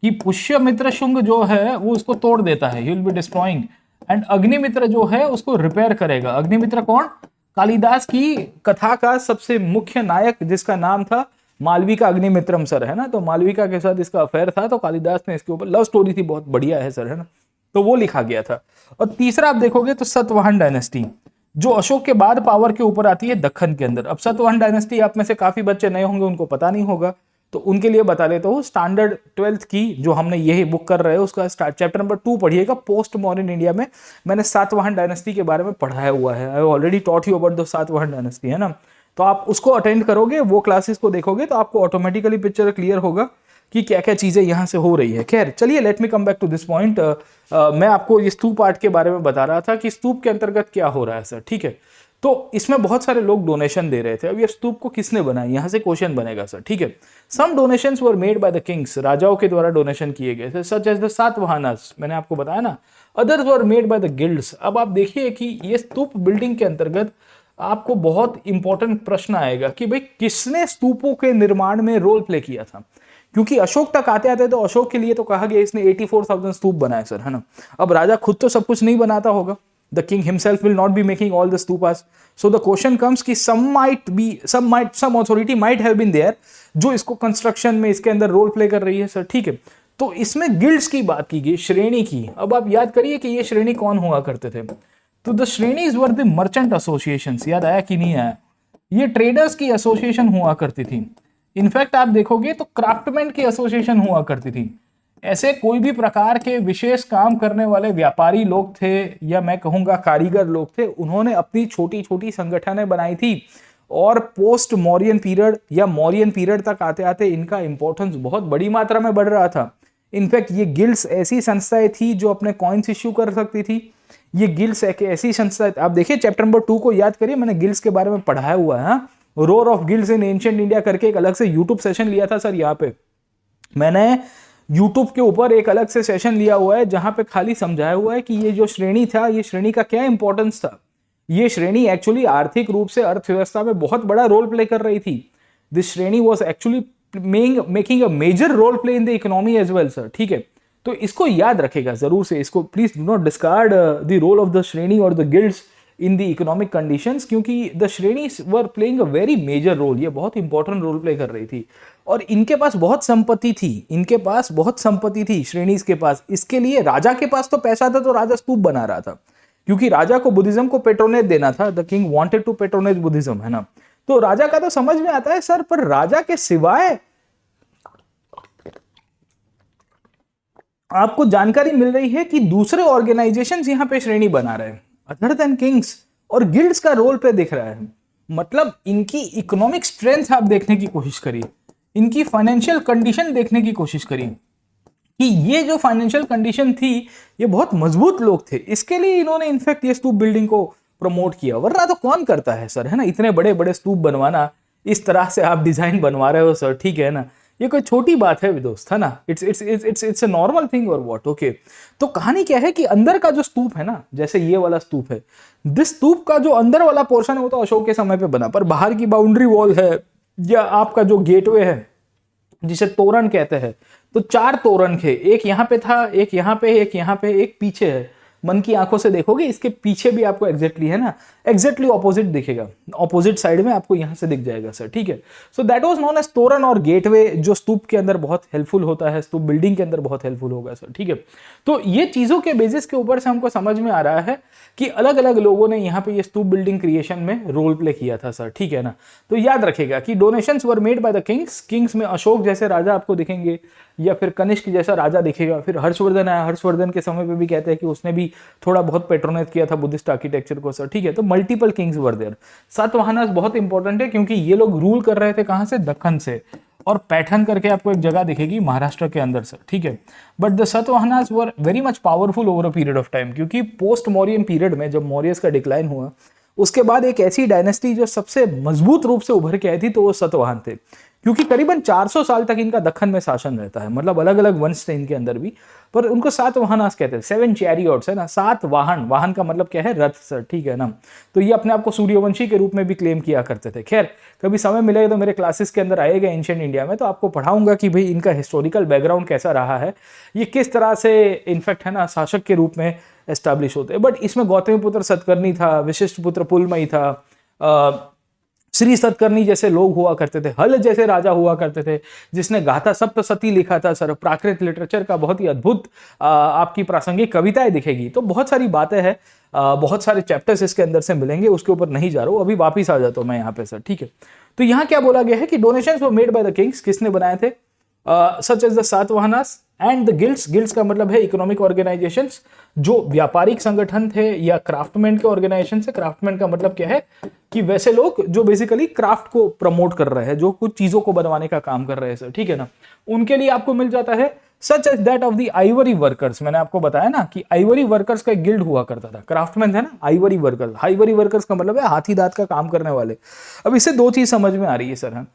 कि पुष्यमित्र शुंग जो है वो उसको तोड़ देता है, he will be destroying, and Agnimitra जो है उसको रिपेयर करेगा। अग्निमित्र कौन? कालिदास की कथा का सबसे मुख्य नायक, जिसका नाम था मालविका अग्निमित्रम सर, है ना। तो मालविका के साथ इसका अफेयर था, तो कालिदास ने इसके ऊपर, लव स्टोरी थी, बहुत बढ़िया है सर, है ना, तो वो लिखा गया था। और तीसरा आप देखोगे तो सतवाहन डायनेस्टी, जो अशोक के बाद पावर के ऊपर आती है दक्कन के अंदर। अब सतवाहन डायनेस्टी आप में से काफी बच्चे नए होंगे, उनको पता नहीं होगा, तो उनके लिए बता देता हूँ। स्टैंडर्ड 12th की जो हमने यही बुक कर रहे हैं उसका चैप्टर नंबर 2 पढ़िएगा, पोस्ट मॉडर्न इंडिया में मैंने सातवाहन डायनेस्टी के बारे में पढ़ाया हुआ है। I already taught you about the Satavahana dynasty, है ना। तो आप उसको अटेंड करोगे, वो क्लासेस को देखोगे तो आपको ऑटोमेटिकली पिक्चर क्लियर होगा कि क्या क्या चीजें यहाँ से हो रही है। खैर चलिए, let me come back to this point. मैं आपको ये स्तूप आर्ट के बारे में बता रहा था कि स्तूप के अंतर्गत क्या हो रहा है सर। ठीक है, तो इसमें बहुत सारे लोग डोनेशन दे रहे थे। अब ये स्तूप को किसने बनाया, यहाँ से क्वेश्चन बनेगा सर। ठीक है, some donations were made by the kings, राजाओं के द्वारा डोनेशन किए गए थे, सच एज द सातवाहनस, मैंने आपको बताया ना। Others were made by the guilds. अब आप देखिए कि ये स्तूप बिल्डिंग के अंतर्गत आपको बहुत इंपॉर्टेंट प्रश्न आएगा कि भाई किसने स्तूपों के निर्माण में रोल प्ले किया था, क्योंकि अशोक तक आते आते तो अशोक के लिए तो कहा गया इसने 84,000 स्तूप बनाए सर, है ना। अब राजा खुद तो सब कुछ नहीं बनाता होगा, The king himself will not be making all the stupas. So the question comes कि some authority might have been there जो इसको कंस्ट्रक्शन में इसके अंदर रोल प्ले कर रही है सर, ठीक है। तो इसमें गिल्ड्स की बात की गई, श्रेणी की। अब आप याद करिए कि ये श्रेणी कौन हुआ करते थे। तो the श्रेणीज were the merchant associations, याद आया कि नहीं आया? ये ट्रेडर्स की एसोसिएशन हुआ करती थी। इनफैक्ट आप देखोगे तो क्राफ्टमैन की एसोसिएशन हुआ करती थी। ऐसे कोई भी प्रकार के विशेष काम करने वाले व्यापारी लोग थे, या मैं कहूंगा कारीगर लोग थे, उन्होंने अपनी छोटी छोटी संगठनें बनाई थी। और पोस्ट मौर्यन पीरियड या मौर्यन पीरियड तक आते आते इनका इंपॉर्टेंस बहुत बड़ी मात्रा में बढ़ रहा था। इनफैक्ट ये गिल्ड्स ऐसी संस्थाएं थी जो अपने कॉइन्स इश्यू कर सकती थी। ये गिल्ड्स एक ऐसी संस्था, आप देखिए चैप्टर नंबर 2 को याद करिए, मैंने गिल्ड्स के बारे में पढ़ाया हुआ है। Roar of guilds in ancient India करके एक अलग से यूट्यूब सेशन लिया था सर। यहाँ पे मैंने यूट्यूब के ऊपर एक अलग से सेशन लिया हुआ है जहां पे खाली समझाया हुआ है कि ये जो श्रेणी था, ये श्रेणी का क्या इंपॉर्टेंस था। ये श्रेणी एक्चुअली आर्थिक रूप से अर्थव्यवस्था में बहुत बड़ा रोल प्ले कर रही थी। This shreni was actually making a major role play in the economy as well sir, ठीक है। तो इसको याद रखेगा जरूर से, इसको please do not discard the role of the shreni और the guilds in the economic conditions, क्योंकि the shreni were playing a very major role. ये बहुत इंपॉर्टेंट रोल प्ले कर रही थी और इनके पास बहुत संपत्ति थी, इनके पास बहुत संपत्ति थी श्रेणीज के पास। इसके लिए राजा के पास तो पैसा था, तो राजा स्तूप बना रहा था, क्योंकि राजा को बुद्धिज्म को पेट्रोनेज देना था। The king wanted to patronage Buddhism, है ना। तो राजा का तो समझ में आता है सर, पर राजा के सिवाय आपको जानकारी मिल रही है कि दूसरे ऑर्गेनाइजेशंस यहां पे श्रेणी बना रहे हैं अदर देन किंग्स, और गिल्ड्स का रोल पे दिख रहा है। मतलब इनकी इकोनॉमिक स्ट्रेंथ आप देखने की कोशिश करिए, इनकी फाइनेंशियल कंडीशन देखने की कोशिश करिए कि ये जो फाइनेंशियल कंडीशन थी ये बहुत मजबूत लोग थे। इसके लिए इन्होंने इनफैक्ट ये स्तूप बिल्डिंग को प्रमोट किया, वरना तो कौन करता है सर, है ना। इतने बड़े बड़े स्तूप बनवाना, इस तरह से आप डिजाइन बनवा रहे हो सर, ठीक है ना। ये कोई छोटी बात है दोस्त, है ना। इट्स अ नॉर्मल थिंग और व्हाट, ओके। तो कहानी क्या है कि अंदर का जो स्तूप है ना, जैसे ये वाला स्तूप है, दिस स्तूप का जो अंदर वाला पोर्शन है वो तो अशोक के समय पे बना, पर बाहर की बाउंड्री वॉल है या आपका जो गेटवे है जिसे तोरण कहते हैं, तो 4 तोरण थे। एक यहाँ पे था, एक यहाँ पे, एक यहाँ पे, एक पीछे है। मन की आंखों से देखोगे इसके पीछे भी आपको एग्जैक्टली, है ना, एग्जैक्टली ऑपोजिट दिखेगा, ऑपोजिट साइड में आपको यहां से दिख जाएगा सर, ठीक है। So that was known as torana और गेटवे, जो स्तूप के अंदर बहुत हेल्पफुल होता है, स्तूप बिल्डिंग के अंदर बहुत हेल्पफुल होगा सर, ठीक है। तो ये चीजों के बेसिस के ऊपर से हमको समझ में आ रहा है कि अलग अलग लोगों ने यहाँ पे ये स्तूप बिल्डिंग क्रिएशन में रोल प्ले किया था सर, ठीक है ना। तो याद रखेगा कि donations were made by the Kings. Kings में अशोक जैसे राजा आपको दिखेंगे, या फिर कनिष्क जैसा राजा दिखेगा। फिर हर्षवर्धन आया, हर्षवर्धन के समय पे भी कहते हैं कि उसने भी थोड़ा बहुत पेट्रोनेट किया था बुद्धिस्ट आर्किटेक्चर को सर, ठीक है। तो मल्टीपल किंग्स वर देयर। सातवाहनास बहुत इंपॉर्टेंट है क्योंकि ये लोग रूल कर रहे थे कहां से, दक्कन से। और पैठन करके आपको एक जगह दिखेगी महाराष्ट्र के अंदर सर, ठीक है। But the Satavahanas were very much powerful over a period of time, क्योंकि पोस्ट मौर्यन पीरियड में जब मौर्यस का डिक्लाइन हुआ, उसके बाद एक ऐसी डायनेस्टी जो सबसे मजबूत रूप से उभर के आई थी, तो वो सातवाहन थे। क्योंकि करीबन 400 साल तक इनका दक्कन में शासन रहता है, मतलब अलग अलग वंश थे इनके अंदर भी, पर उनको सातवाहनास कहते हैं। 7 चैरियट्स, है ना, 7 वाहन। वाहन का मतलब क्या है, रथ सर, ठीक है ना। तो ये अपने आप को सूर्यवंशी के रूप में भी क्लेम किया करते थे। खैर, कभी समय मिलेगा तो मेरे क्लासेस के अंदर आएगा एंशिएंट इंडिया में, तो आपको पढ़ाऊंगा कि भाई इनका हिस्टोरिकल बैकग्राउंड कैसा रहा है, ये किस तरह से इनफैक्ट, है ना, शासक के रूप में एस्टैब्लिश होते हैं। बट इसमें गौतमीपुत्र सतकर्णी था, विशिष्टपुत्र पुलमयी था, श्री सतकर्णी जैसे लोग हुआ करते थे, हल जैसे राजा हुआ करते थे, जिसने गाथा सप्तशती लिखा था सर। प्राकृत लिटरेचर का बहुत ही अद्भुत आपकी प्रासंगिक कविताएं दिखेगी। तो बहुत सारी बातें हैं, बहुत सारे चैप्टर्स इसके अंदर से मिलेंगे, उसके ऊपर नहीं जा रहा हूं, अभी वापिस आ जाता हूं मैं यहाँ पे सर, ठीक है। तो यहाँ क्या बोला गया है कि donations were made by the kings. किसने बनाए थे? Such as the Satavahanas and the guilds. Guilds का मतलब है इकोनॉमिक ऑर्गेनाइजेशंस, जो व्यापारिक संगठन थे या क्राफ्टमैन के ऑर्गेनाइजेशन से। क्राफ्टमैन का मतलब क्या है कि वैसे लोग जो बेसिकली क्राफ्ट को प्रमोट कर रहे हैं, जो कुछ चीजों को बनवाने का काम कर रहे हैं सर, ठीक है ना। उनके लिए आपको मिल जाता है such as that of the ivory workers. मैंने आपको बताया ना कि आइवरी वर्कर्स का एक गिल्ड हुआ करता था। क्राफ्टमैन है ना, आइवरी वर्कर्स। आइवरी वर्कर्स का मतलब है हाथी दांत का काम करने वाले। अब इससे 2 चीज समझ में आ रही है सर, हाँ।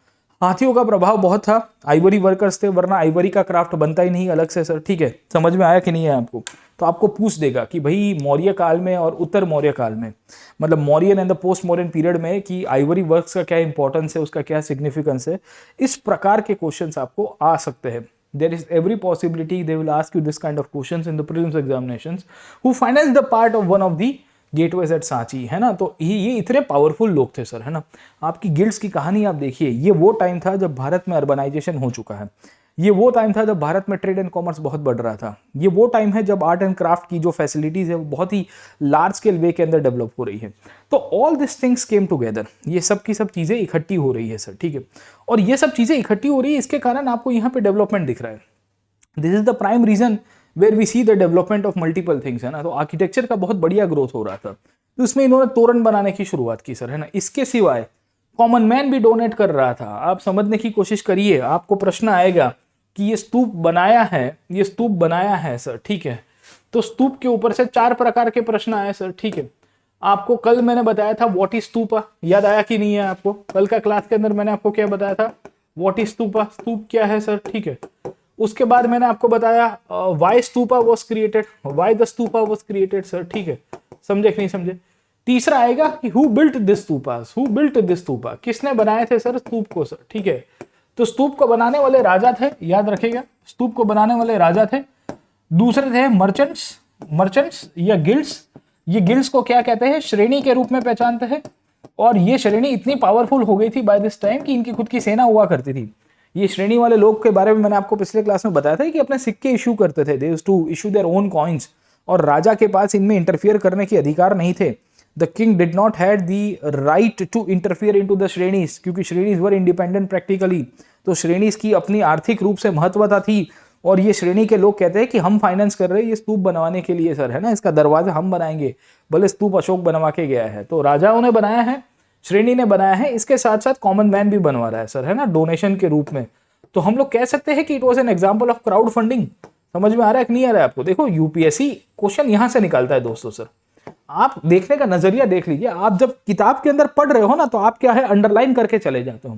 हाथियों का प्रभाव बहुत था, आइवरी वर्कर्स थे, वरना आइवरी का क्राफ्ट बनता ही नहीं अलग से सर, ठीक है। समझ में आया कि नहीं है आपको? तो आपको पूछ देगा कि भाई मौर्य काल में और उत्तर मौर्य काल में, मतलब Mauryan and the post Mauryan period में, कि आइवरी वर्क्स का क्या इंपॉर्टेंस है, उसका क्या सिग्निफिकेंस है। इस प्रकार के क्वेश्चंस आपको आ सकते हैं। There is every possibility they will ask you this kind of questions in the prelims examinations, who finance the part of one of the gateways at Sanchi, है ना। तो ये इतने पावरफुल लोग थे सर, है ना। आपकी गिल्ड्स की कहानी आप देखिए, ये वो टाइम था जब भारत में अर्बनाइजेशन हो चुका है, ये वो टाइम था जब भारत में ट्रेड एंड कॉमर्स बहुत बढ़ रहा था, ये वो टाइम है जब आर्ट एंड क्राफ्ट की जो फैसिलिटीज है वो बहुत ही लार्ज स्केल वे के अंदर डेवलप हो रही है। तो all this things came together, ये सब की सब चीज़ें इकट्ठी हो रही है सर, ठीक है। और ये सब चीज़ें इकट्ठी हो रही है, इसके कारण आपको यहाँ पे डेवलपमेंट दिख रहा है। This is the prime region where we see the development of multiple things, है ना। तो आर्किटेक्चर का बहुत बढ़िया ग्रोथ हो रहा था, तो इसमें इन्होंने तोरण बनाने की शुरुआत की सर, है ना। इसके सिवाय कॉमन मैन भी डोनेट कर रहा था। आप समझने की कोशिश करिए, आपको प्रश्न आएगा कि ये स्तूप बनाया है, ये स्तूप बनाया है सर, ठीक है। तो स्तूप के ऊपर से 4 प्रकार के प्रश्न आए सर, ठीक है। आपको कल मैंने बताया था व्हाट इज स्तूपा, याद आया कि नहीं है आपको? कल का क्लास के अंदर मैंने आपको क्या बताया था, व्हाट इज स्तूपा, स्तूप क्या है सर, ठीक है। उसके बाद मैंने आपको बताया why stupa was created, why the stupa was created sir, ठीक है। समझे कि नहीं समझे? तीसरा आएगा कि who built this stupas, who built this stupa, किसने बनाए थे सर स्तूप को सर, ठीक है। तो स्तूप को बनाने वाले राजा थे, याद रखिएगा, स्तूप को बनाने वाले राजा थे। दूसरे थे मर्चेंट्स या गिल्ड्स। ये गिल्ड्स को क्या कहते हैं, श्रेणी के रूप में पहचानते हैं। और ये श्रेणी इतनी पावरफुल हो गई थी बाय दिस टाइम कि इनकी खुद की सेना हुआ करती थी। ये श्रेणी वाले लोग के बारे में मैंने आपको पिछले क्लास में बताया था कि अपने सिक्के इशू करते थे, they used to issue their own coins, और राजा के पास इनमें इंटरफियर करने के अधिकार नहीं थे। The king did not had the right to interfere into the shrenis, क्योंकि श्रेणीज वर इंडिपेंडेंट प्रैक्टिकली। तो श्रेणीज की अपनी आर्थिक रूप से महत्वता थी, और ये श्रेणी के लोग कहते हैं कि हम फाइनेंस कर रहे हैं ये स्तूप बनवाने के लिए सर, है ना, इसका दरवाजा हम बनाएंगे, भले स्तूप अशोक बनवा के गया है। तो राजाओं ने बनाया है, श्रेणी ने बनाया है, इसके साथ साथ कॉमन मैन भी बनवा रहा है सर, है ना, डोनेशन के रूप में। तो हम लोग कह सकते हैं कि it was an example of crowd funding. समझ में आ रहा है कि नहीं आ रहा है आपको? देखो यूपीएससी क्वेश्चन यहां से निकालता है दोस्तों सर, आप देखने का नजरिया देख लीजिए। आप जब किताब के अंदर पढ़ रहे हो ना, तो आप क्या है, अंडरलाइन करके चले जाते हो।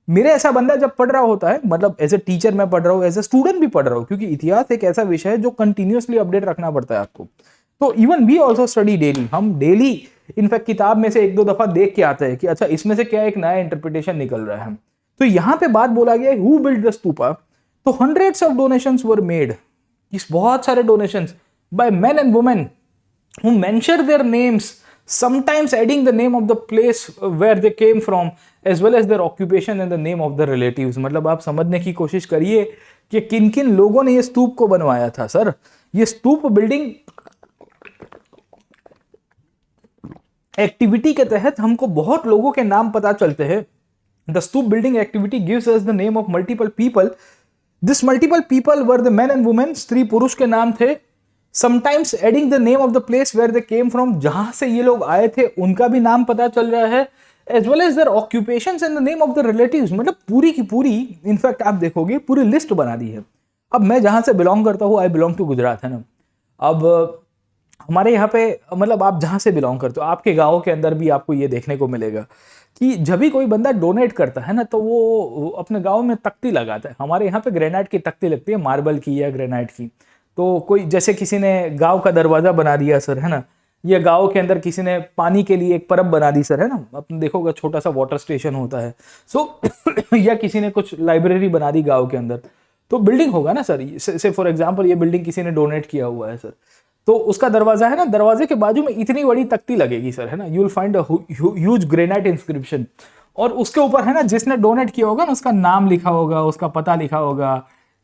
मेरे ऐसा बंदा जब पढ़ रहा होता है, मतलब एज ए टीचर मैं पढ़ रहा हूँ, एज ए स्टूडेंट भी पढ़ रहा हूँ, क्योंकि इतिहास एक ऐसा विषय है जो कंटिन्यूअसली अपडेट रखना पड़ता है आपको। तो even we also study daily, हम डेली इनफैक्ट किताब में से 1-2 दफा देख के आते हैं कि अच्छा इसमें से क्या एक नया इंटरप्रिटेशन निकल रहा है। तो यहां पे बात बोला गया है हु बिल्ट द स्तूपा, तो hundreds of donations were made, इस बहुत सारे donations by men and women who mention their names, sometimes adding the name of the place where they came from as well as their occupation and the name of the relatives। मतलब आप समझने की कोशिश करिए कि किन किन लोगों ने ये स्तूप को बनवाया था सर। ये स्तूप बिल्डिंग एक्टिविटी के तहत हमको बहुत लोगों के नाम पता चलते हैं। The stupa building activity gives us the name of multiple people. This multiple people were the men and women, स्त्री पुरुष के नाम थे। Sometimes adding the name of the place where they came from, जहां से ये लोग आए थे उनका भी नाम पता चल रहा है, as well as their occupations and the name of the relatives. मतलब पूरी की पूरी, इनफैक्ट आप देखोगे पूरी लिस्ट बना दी है। अब मैं जहां से बिलोंग करता हूँ, आई बिलोंग टू गुजरात, है ना। अब हमारे यहाँ पे, मतलब आप जहां से बिलोंग करते हो, आपके गाँव के अंदर भी आपको ये देखने को मिलेगा कि जब भी कोई बंदा डोनेट करता है ना, तो वो अपने गाँव में तख्ती लगाता है। हमारे यहाँ पे ग्रेनाइट की तख्ती लगती है, मार्बल की या ग्रेनाइट की। तो कोई जैसे किसी ने गांव का दरवाजा बना दिया सर, है ना, या गांव के अंदर किसी ने पानी के लिए एक परब बना दी सर, है ना, अपने देखोगे छोटा सा वाटर स्टेशन होता है। सो या किसी ने कुछ लाइब्रेरी बना दी गांव के अंदर, तो बिल्डिंग होगा ना सर। से फॉर एग्जांपल ये बिल्डिंग किसी ने डोनेट किया हुआ है सर, तो उसका दरवाजा है ना, दरवाजे के बाजू में इतनी बड़ी तख्ती लगेगी सर, है ना, you will find a huge granite inscription, और उसके ऊपर है ना जिसने डोनेट किया होगा ना उसका नाम लिखा होगा, उसका पता लिखा होगा,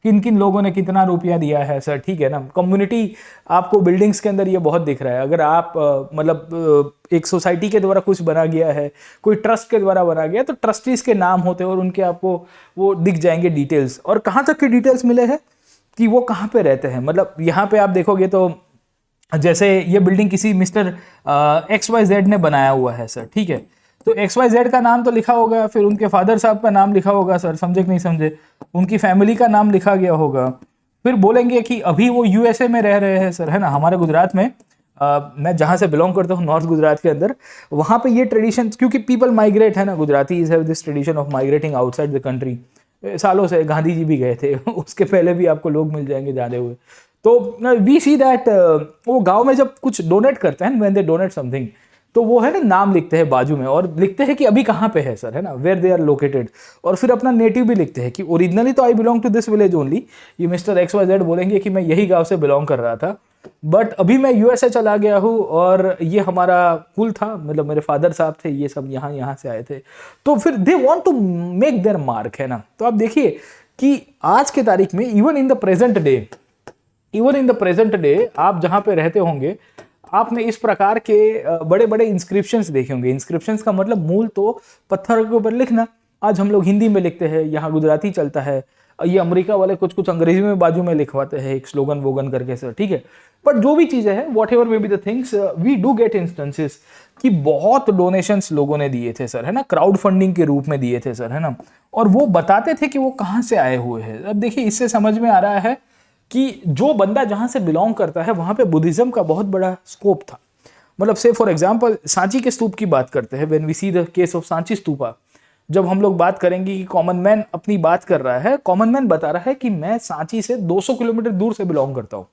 किन किन लोगों ने कितना रुपया दिया है सर, ठीक है ना। कम्युनिटी आपको बिल्डिंग्स के अंदर ये बहुत दिख रहा है। अगर आप मतलब एक सोसाइटी के द्वारा कुछ बना गया है, कोई ट्रस्ट के द्वारा बना गया, तो ट्रस्टीज के नाम होते हैं और उनके आपको वो दिख जाएंगे डिटेल्स, और कहाँ तक के डिटेल्स मिले हैं कि वो कहाँ पे रहते हैं। मतलब यहाँ पे आप देखोगे तो जैसे ये बिल्डिंग किसी मिस्टर XYZ ने बनाया हुआ है सर, ठीक है। तो XYZ का नाम तो लिखा होगा, फिर उनके फादर साहब का नाम लिखा होगा सर, समझे कि नहीं समझे, उनकी फैमिली का नाम लिखा गया होगा। फिर बोलेंगे कि अभी वो USA में रह रहे हैं सर, है ना। हमारे गुजरात में मैं जहाँ से बिलोंग करता हूँ, नॉर्थ गुजरात के अंदर, वहाँ पे ये ट्रेडिशन, क्योंकि पीपल माइग्रेट, है ना, Gujaratis have this tradition of migrating outside the country. सालों से गांधी जी भी गए थे उसके पहले भी आपको लोग मिल जाएंगे जाने हुए। तो वी सी दैट वो गाँव में जब कुछ डोनेट करते हैं, व्हेन दे डोनेट समथिंग, तो वो है ना नाम लिखते हैं बाजू में, और लिखते हैं कि अभी कहाँ पे है सर, है ना, वेयर दे आर लोकेटेड, और फिर अपना नेटिव भी लिखते हैं कि ओरिजिनली तो I belong to this village only. ये मिस्टर XYZ बोलेंगे कि मैं यही गांव से बिलोंग कर रहा था, बट अभी मैं यूएसए चला गया हूँ और ये हमारा कुल था, मतलब मेरे फादर साहब थे, ये सब यहाँ से आए थे, तो फिर they want to make their mark, है ना। तो आप देखिए कि आज के तारीख में even in the present day आप जहाँ पे रहते होंगे, आपने इस प्रकार के बड़े बड़े इंस्क्रिप्शंस देखे होंगे। इंस्क्रिप्शंस का मतलब मूल तो पत्थर के ऊपर लिखना। आज हम लोग हिंदी में लिखते हैं, यहाँ गुजराती चलता है, ये अमेरिका वाले कुछ कुछ अंग्रेजी में बाजू में लिखवाते हैं एक स्लोगन वोगन करके सर, ठीक है। बट जो भी चीजें हैं, whatever may be the things, we do get instances कि बहुत डोनेशंस लोगों ने दिए थे सर, है ना, क्राउड फंडिंग के रूप में दिए थे सर, है ना, और वो बताते थे कि वो कहाँ से आए हुए हैं। अब देखिए इससे समझ में आ रहा है कि जो बंदा जहां से बिलोंग करता है वहां पे बुद्धिज्म का बहुत बड़ा स्कोप था। मतलब से फॉर एग्जांपल सांची के स्तूप की बात करते हैं, when we see the case of Sanchi stupa, जब हम लोग बात करेंगे कि कॉमन मैन अपनी बात कर रहा है, कॉमन मैन बता रहा है कि मैं सांची से 200 किलोमीटर दूर से बिलोंग करता हूं,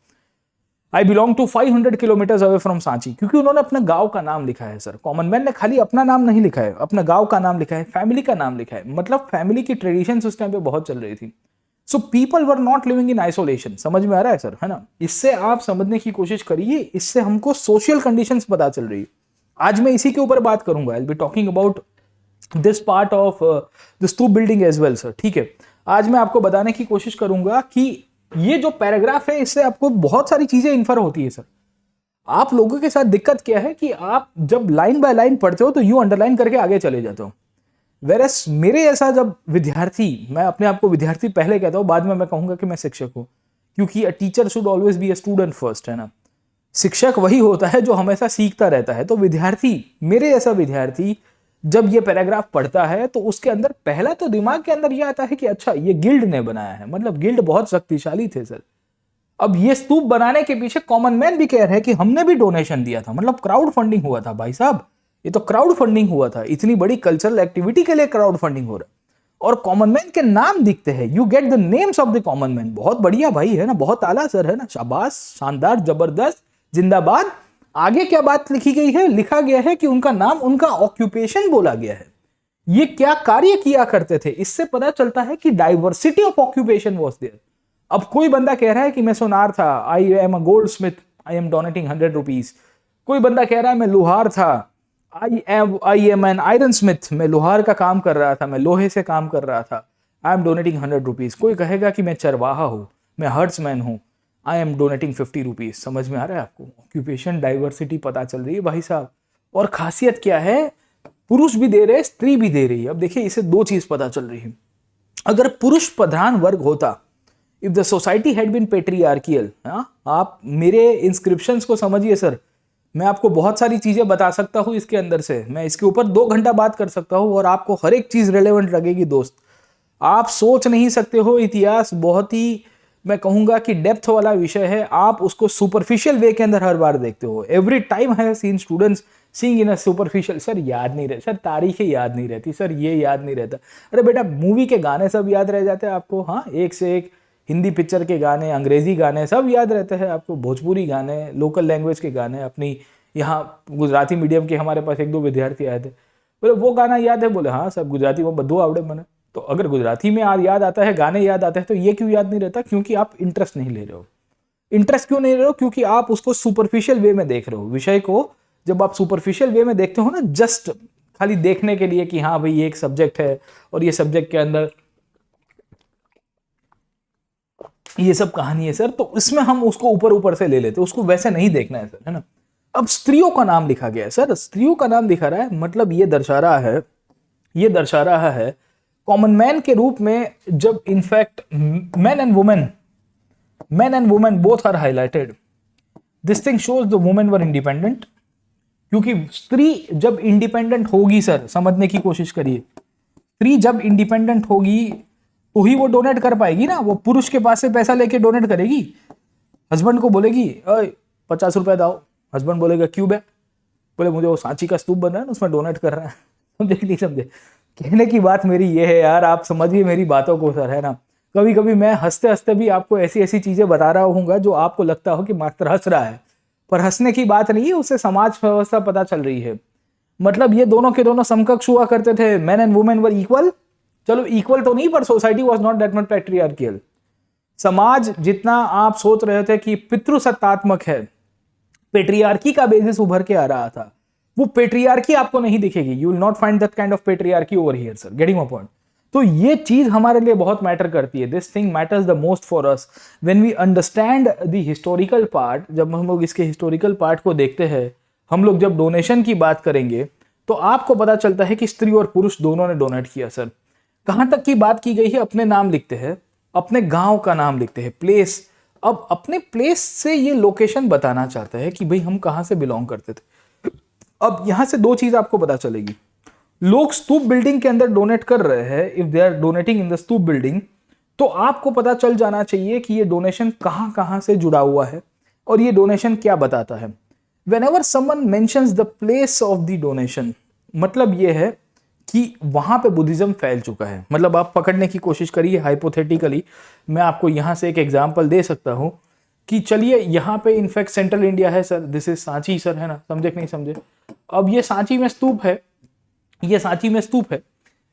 I belong to 500 kilometre away from Sanchi, क्योंकि उन्होंने अपना गांव का नाम लिखा है सर। कॉमन मैन ने खाली अपना नाम नहीं लिखा है, अपना गांव का नाम लिखा है, फैमिली का नाम लिखा है, मतलब फैमिली की ट्रेडिशंस उस टाइम पे बहुत चल रही थी। So people were not living in isolation. समझ में आ रहा है सर, है ना। इससे आप समझने की कोशिश करिए, इससे हमको सोशल कंडीशंस पता चल रही है। आज मैं इसी के ऊपर बात करूंगा, I will be talking about this part of the stupa building as well sir, ठीक है। आज मैं आपको बताने की कोशिश करूंगा कि ये जो पैराग्राफ है, इससे आपको बहुत सारी चीजें इन्फर होती है सर। आप लोगों के साथ दिक्कत क्या है कि आप जब लाइन बाय लाइन पढ़ते हो तो यूं अंडरलाइन करके आगे चले जाते हो, वेरस मेरे ऐसा जब विद्यार्थी, मैं अपने आप को विद्यार्थी पहले कहता हूं, बाद में मैं कहूंगा कि मैं शिक्षक हूं, क्योंकि a teacher should always be a student first, है ना। शिक्षक वही होता है जो हमेशा सीखता रहता है। तो विद्यार्थी, मेरे ऐसा विद्यार्थी जब ये पैराग्राफ पढ़ता है तो उसके अंदर पहला तो दिमाग के अंदर ये आता है कि अच्छा ये गिल्ड ने बनाया है, मतलब गिल्ड बहुत शक्तिशाली थे सर। अब ये स्तूप बनाने के पीछे कॉमन मैन भी कह रहे हैं कि हमने भी डोनेशन दिया था, मतलब क्राउड फंडिंग हुआ था भाई साहब, ये तो क्राउड फंडिंग हुआ था, इतनी बड़ी कल्चरल एक्टिविटी के लिए क्राउड फंडिंग हो रहा है। और कॉमन मैन के नाम दिखते हैं, you get the names of the common man. बहुत बढ़िया भाई, है ना, बहुत आला सर, है ना, शाबाश, शानदार, जबरदस्त, जिंदाबाद। आगे क्या बात लिखी गई है, लिखा गया है कि उनका नाम, उनका ऑक्यूपेशन बोला गया है, ये क्या कार्य किया करते थे। इससे पता चलता है कि diversity of occupation was there. अब कोई बंदा कह रहा है कि मैं सोनार था, I am a gold Smith, I am donating 100 rupees. कोई बंदा कह रहा है मैं लोहार था, I am an iron Smith, मैं लोहार का काम कर रहा था, मैं लोहे से काम कर रहा था, आई एम डोनेटिंग 100 रुपीज। कोई कहेगा कि मैं चरवाहा हूं, मैं हर्ट्समैन हूं, आई एम डोनेटिंग 50 रुपीज। समझ में आ रहा है आपको, ऑक्यूपेशन डाइवर्सिटी पता चल रही है भाई साहब। और खासियत क्या है, पुरुष भी दे रहे, स्त्री भी दे रही है। अब देखिए इसे दो चीज पता चल रही है। अगर पुरुष प्रधान वर्ग होता, if the society had been patriarchal, आप मेरे इंस्क्रिप्शंस को समझिए सर, मैं आपको बहुत सारी चीजें बता सकता हूं इसके अंदर से, मैं इसके ऊपर 2 घंटा बात कर सकता हूं और आपको हर एक चीज रेलेवेंट लगेगी दोस्त। आप सोच नहीं सकते हो, इतिहास बहुत ही, मैं कहूंगा कि डेप्थ वाला विषय है। आप उसको सुपरफिशियल वे के अंदर हर बार देखते हो। Every time I have seen students seeing in a superficial, sir याद नहीं रहती, सर तारीखें याद नहीं रहती, सर ये याद नहीं रहता। अरे बेटा मूवी के गाने सब याद रह जाते हैं आपको, हाँ, एक से एक हिंदी पिक्चर के गाने, अंग्रेजी गाने सब याद रहते हैं आपको, भोजपुरी गाने, लोकल लैंग्वेज के गाने। अपनी यहाँ गुजराती मीडियम के हमारे पास 1-2 विद्यार्थी आए थे, बोले वो गाना याद है, बोले हाँ सब गुजराती वो बदो आवड़े मने। तो अगर गुजराती में याद आता है, गाने याद आते हैं, तो ये क्यों याद नहीं रहता? क्योंकि आप इंटरेस्ट नहीं ले रहे हो। इंटरेस्ट क्यों नहीं ले रहे हो? क्योंकि आप उसको सुपरफिशियल वे में देख रहे हो। विषय को जब आप सुपरफिशियल वे में देखते हो ना, जस्ट खाली देखने के लिए कि हाँ भाई ये एक सब्जेक्ट है और ये सब्जेक्ट के अंदर ये सब कहानी है सर, तो इसमें हम उसको ऊपर ऊपर से ले लेते, उसको वैसे नहीं देखना है सर, है ना। अब स्त्रियों का नाम लिखा गया है सर, स्त्रियों का नाम दिखा रहा है, मतलब ये दर्शा रहा है कॉमन मैन के रूप में, जब in fact man and women both are highlighted. This thing shows the women were independent, क्योंकि स्त्री जब इंडिपेंडेंट होगी सर, समझने की कोशिश करिए, स्त्री जब इंडिपेंडेंट होगी तो ही वो डोनेट कर पाएगी ना। वो पुरुष के पास से पैसा लेके डोनेट करेगी, हस्बैंड को बोलेगी 50 रुपए दाओ, हस्बैंड बोलेगा क्यों बे, बोले मुझे वो सांची का स्तूप बन रहा है ना, उसमें डोनेट कर रहा है। समझे नहीं समझे? कहने की बात मेरी ये है यार, आप समझिए मेरी बातों को सर, है ना। कभी कभी मैं हंसते हंसते भी आपको ऐसी ऐसी चीजें बता रहा हूँ जो आपको लगता हो कि मात्र हंस रहा है, पर हंसने की बात नहीं है, उससे समाज व्यवस्था पता चल रही है। मतलब ये दोनों के दोनों समकक्ष हुआ करते थे, man and women were equal. चलो इक्वल तो नहीं, पर society was not that much patriarchal. समाज जितना आप सोच रहे थे कि पितृसत्तात्मक है, पेट्रियार्की का बेसिस उभर के आ रहा था, वो पेट्रियार्की आपको नहीं दिखेगी. You will not find that kind of patriarchy over here sir. Getting my point. तो ये चीज हमारे लिए बहुत मैटर करती है. This thing matters the most for us when we understand the historical part. जब हम लोग इसके हिस्टोरिकल पार्ट को देखते हैं, हम लोग जब डोनेशन की बात करेंगे तो आपको पता चलता है कि स्त्री और पुरुष दोनों ने डोनेट किया सर. कहां तक की बात की गई है, अपने नाम लिखते हैं, अपने गांव का नाम लिखते हैं, प्लेस. अब अपने प्लेस से ये लोकेशन बताना चाहता है कि भाई हम कहां से बिलोंग करते थे. अब यहां से दो चीज आपको पता चलेगी. लोग स्तूप बिल्डिंग के अंदर डोनेट कर रहे हैं, if they are donating in the stupa building, तो आपको पता चल जाना चाहिए कि ये डोनेशन कहां कहां से जुड़ा हुआ है और ये डोनेशन क्या बताता है. Whenever someone mentions the place of the donation, मतलब ये है कि वहां पे बुद्धिज्म फैल चुका है. मतलब आप पकड़ने की कोशिश करिए हाइपोथेटिकली. मैं आपको यहां से एक एग्जांपल दे सकता हूं कि चलिए यहाँ पे इनफैक्ट सेंट्रल इंडिया है sir, this is Sanchi sir, है ना, समझे कि नहीं समझे. अब ये सांची में स्तूप है, ये सांची में स्तूप है.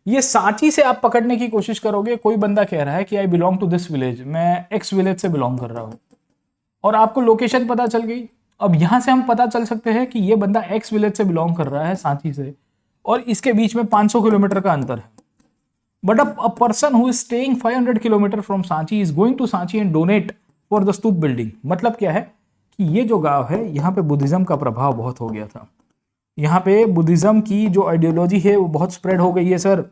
ये सांची से आप पकड़ने की कोशिश करोगे, कोई बंदा कह रहा है कि I belong to this village, मैं एक्स विलेज से बिलोंग कर रहा हूं, और आपको लोकेशन पता चल गई. अब यहां से हम पता चल सकते हैं कि ये बंदा एक्स विलेज से बिलोंग कर रहा है सांची से, और इसके बीच में 500 किलोमीटर का अंतर है. But a person who is staying 500 kilometres from Sanchi is going to Sanchi and donate for the stupa building. मतलब क्या है कि ये जो गांव है, यहाँ पे बुद्धिज्म का प्रभाव बहुत हो गया था. यहाँ पे बुद्धिज्म की जो आइडियोलॉजी है वो बहुत स्प्रेड हो गई है सर.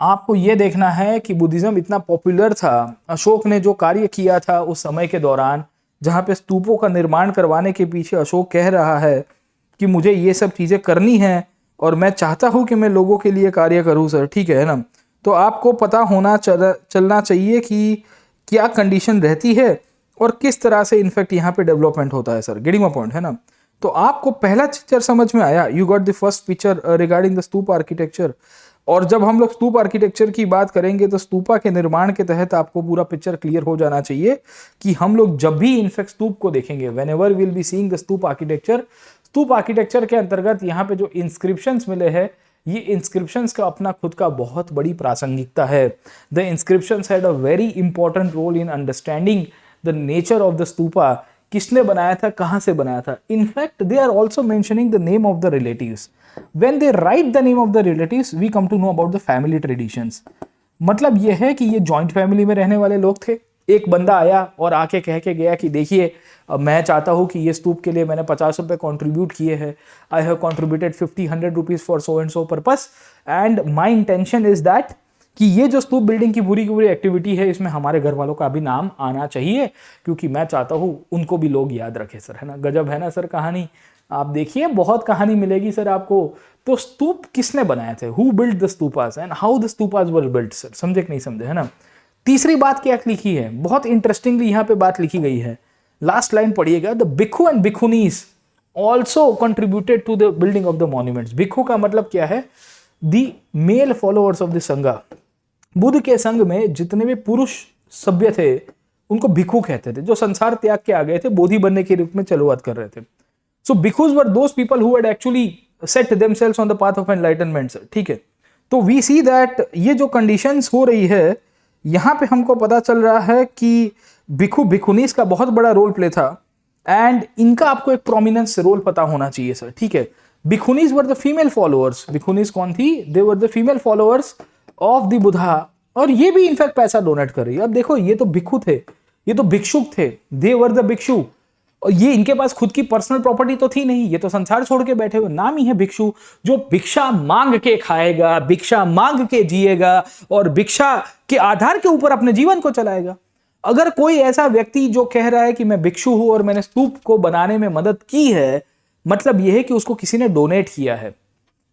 आपको ये देखना है कि बुद्धिज्म इतना पॉपुलर था. अशोक ने जो कार्य किया था उस समय के दौरान, जहाँ पे स्तूपों का निर्माण करवाने के पीछे अशोक कह रहा है कि मुझे ये सब चीज़ें करनी है और मैं चाहता हूँ कि मैं लोगों के लिए कार्य करूँ सर. ठीक है ना. तो आपको पता होना चलना चाहिए कि क्या कंडीशन रहती है और किस तरह से इनफैक्ट यहाँ पे डेवलपमेंट होता है सर. गेटिंग माय पॉइंट, है ना. तो आपको पहला पिक्चर समझ में आया. You got the first picture regarding the stupa architecture. और जब हम लोग स्तूप आर्किटेक्चर की बात करेंगे तो स्तूपा के निर्माण के तहत आपको पूरा पिक्चर क्लियर हो जाना चाहिए कि हम लोग जब भी इनफैक्ट स्तूप को देखेंगे, when ever will be seeing the stupa architecture के अंतर्गत यहाँ पे जो इंस्क्रिप्शंस मिले हैं, ये इंस्क्रिप्शंस का अपना खुद का बहुत बड़ी प्रासंगिकता है. The inscriptions had a very important role in understanding the nature of the stupa. किसने बनाया था, कहां से बनाया था. In fact they are also mentioning the name of the relatives. When they write the name of the relatives, we come to know about the family traditions. मतलब यह है कि ये जॉइंट फैमिली में रहने वाले लोग थे. एक बंदा आया और आके कह के गया कि देखिए मैं चाहता हूँ कि ये स्तूप के लिए मैंने 50 रुपये कॉन्ट्रीब्यूट किए हैं. I have contributed 50-100 rupees for so and so purpose, and my intention is that कि ये जो स्तूप बिल्डिंग की पूरी एक्टिविटी है, इसमें हमारे घर वालों का भी नाम आना चाहिए, क्योंकि मैं चाहता हूँ उनको भी लोग याद रखें सर, है ना. गजब है ना सर कहानी. आप देखिए बहुत कहानी मिलेगी सर आपको. तो स्तूप किसने बनाए थे, who built the stupas and how the stupas were built sir. समझे कि नहीं समझे, है ना. तीसरी बात क्या लिखी है, बहुत इंटरेस्टिंगली यहाँ पे बात लिखी गई है. लास्ट लाइन पढ़िएगा. The bhikkhu and bhikkhunis also contributed to the building of the monuments. Bhikkhu का मतलब क्या है, the male followers of the sangha. Buddha के संघ में जितने भी पुरुष सभ्य थे उनको भिक्खु कहते थे, जो संसार त्याग के आ गए थे, बोधि बनने के रूप में चलवात कर रहे थे. So bhikkhus were those people who had actually set themselves on the path of enlightenment. ठीक है. तो we see that ये जो conditions हो रही है, यहाँ पे हमको पता चल रहा है कि भिक्खु भिक्खुनीस का बहुत बड़ा रोल प्ले था, एंड इनका आपको एक प्रोमिनेंस रोल पता होना चाहिए सर. ठीक है. Bhikkhunis were the female followers. Bhikkhunis कौन थी, they were the female followers of the Buddha, और ये भी इनफैक्ट पैसा डोनेट कर रही है. अब देखो ये तो भिक्खु थे, ये तो भिक्षुक थे, दे वर द भिक्षु. और ये इनके पास खुद की पर्सनल प्रॉपर्टी तो थी नहीं, ये तो संसार छोड़ के बैठे हुए. नाम ही है भिक्षु, जो भिक्षा मांग के खाएगा, भिक्षा मांग के जिएगा और भिक्षा के आधार के ऊपर अपने जीवन को चलाएगा. अगर कोई ऐसा व्यक्ति जो कह रहा है कि मैं भिक्षु हूं और मैंने स्तूप को बनाने में मदद की है, मतलब यह है कि उसको किसी ने डोनेट किया है.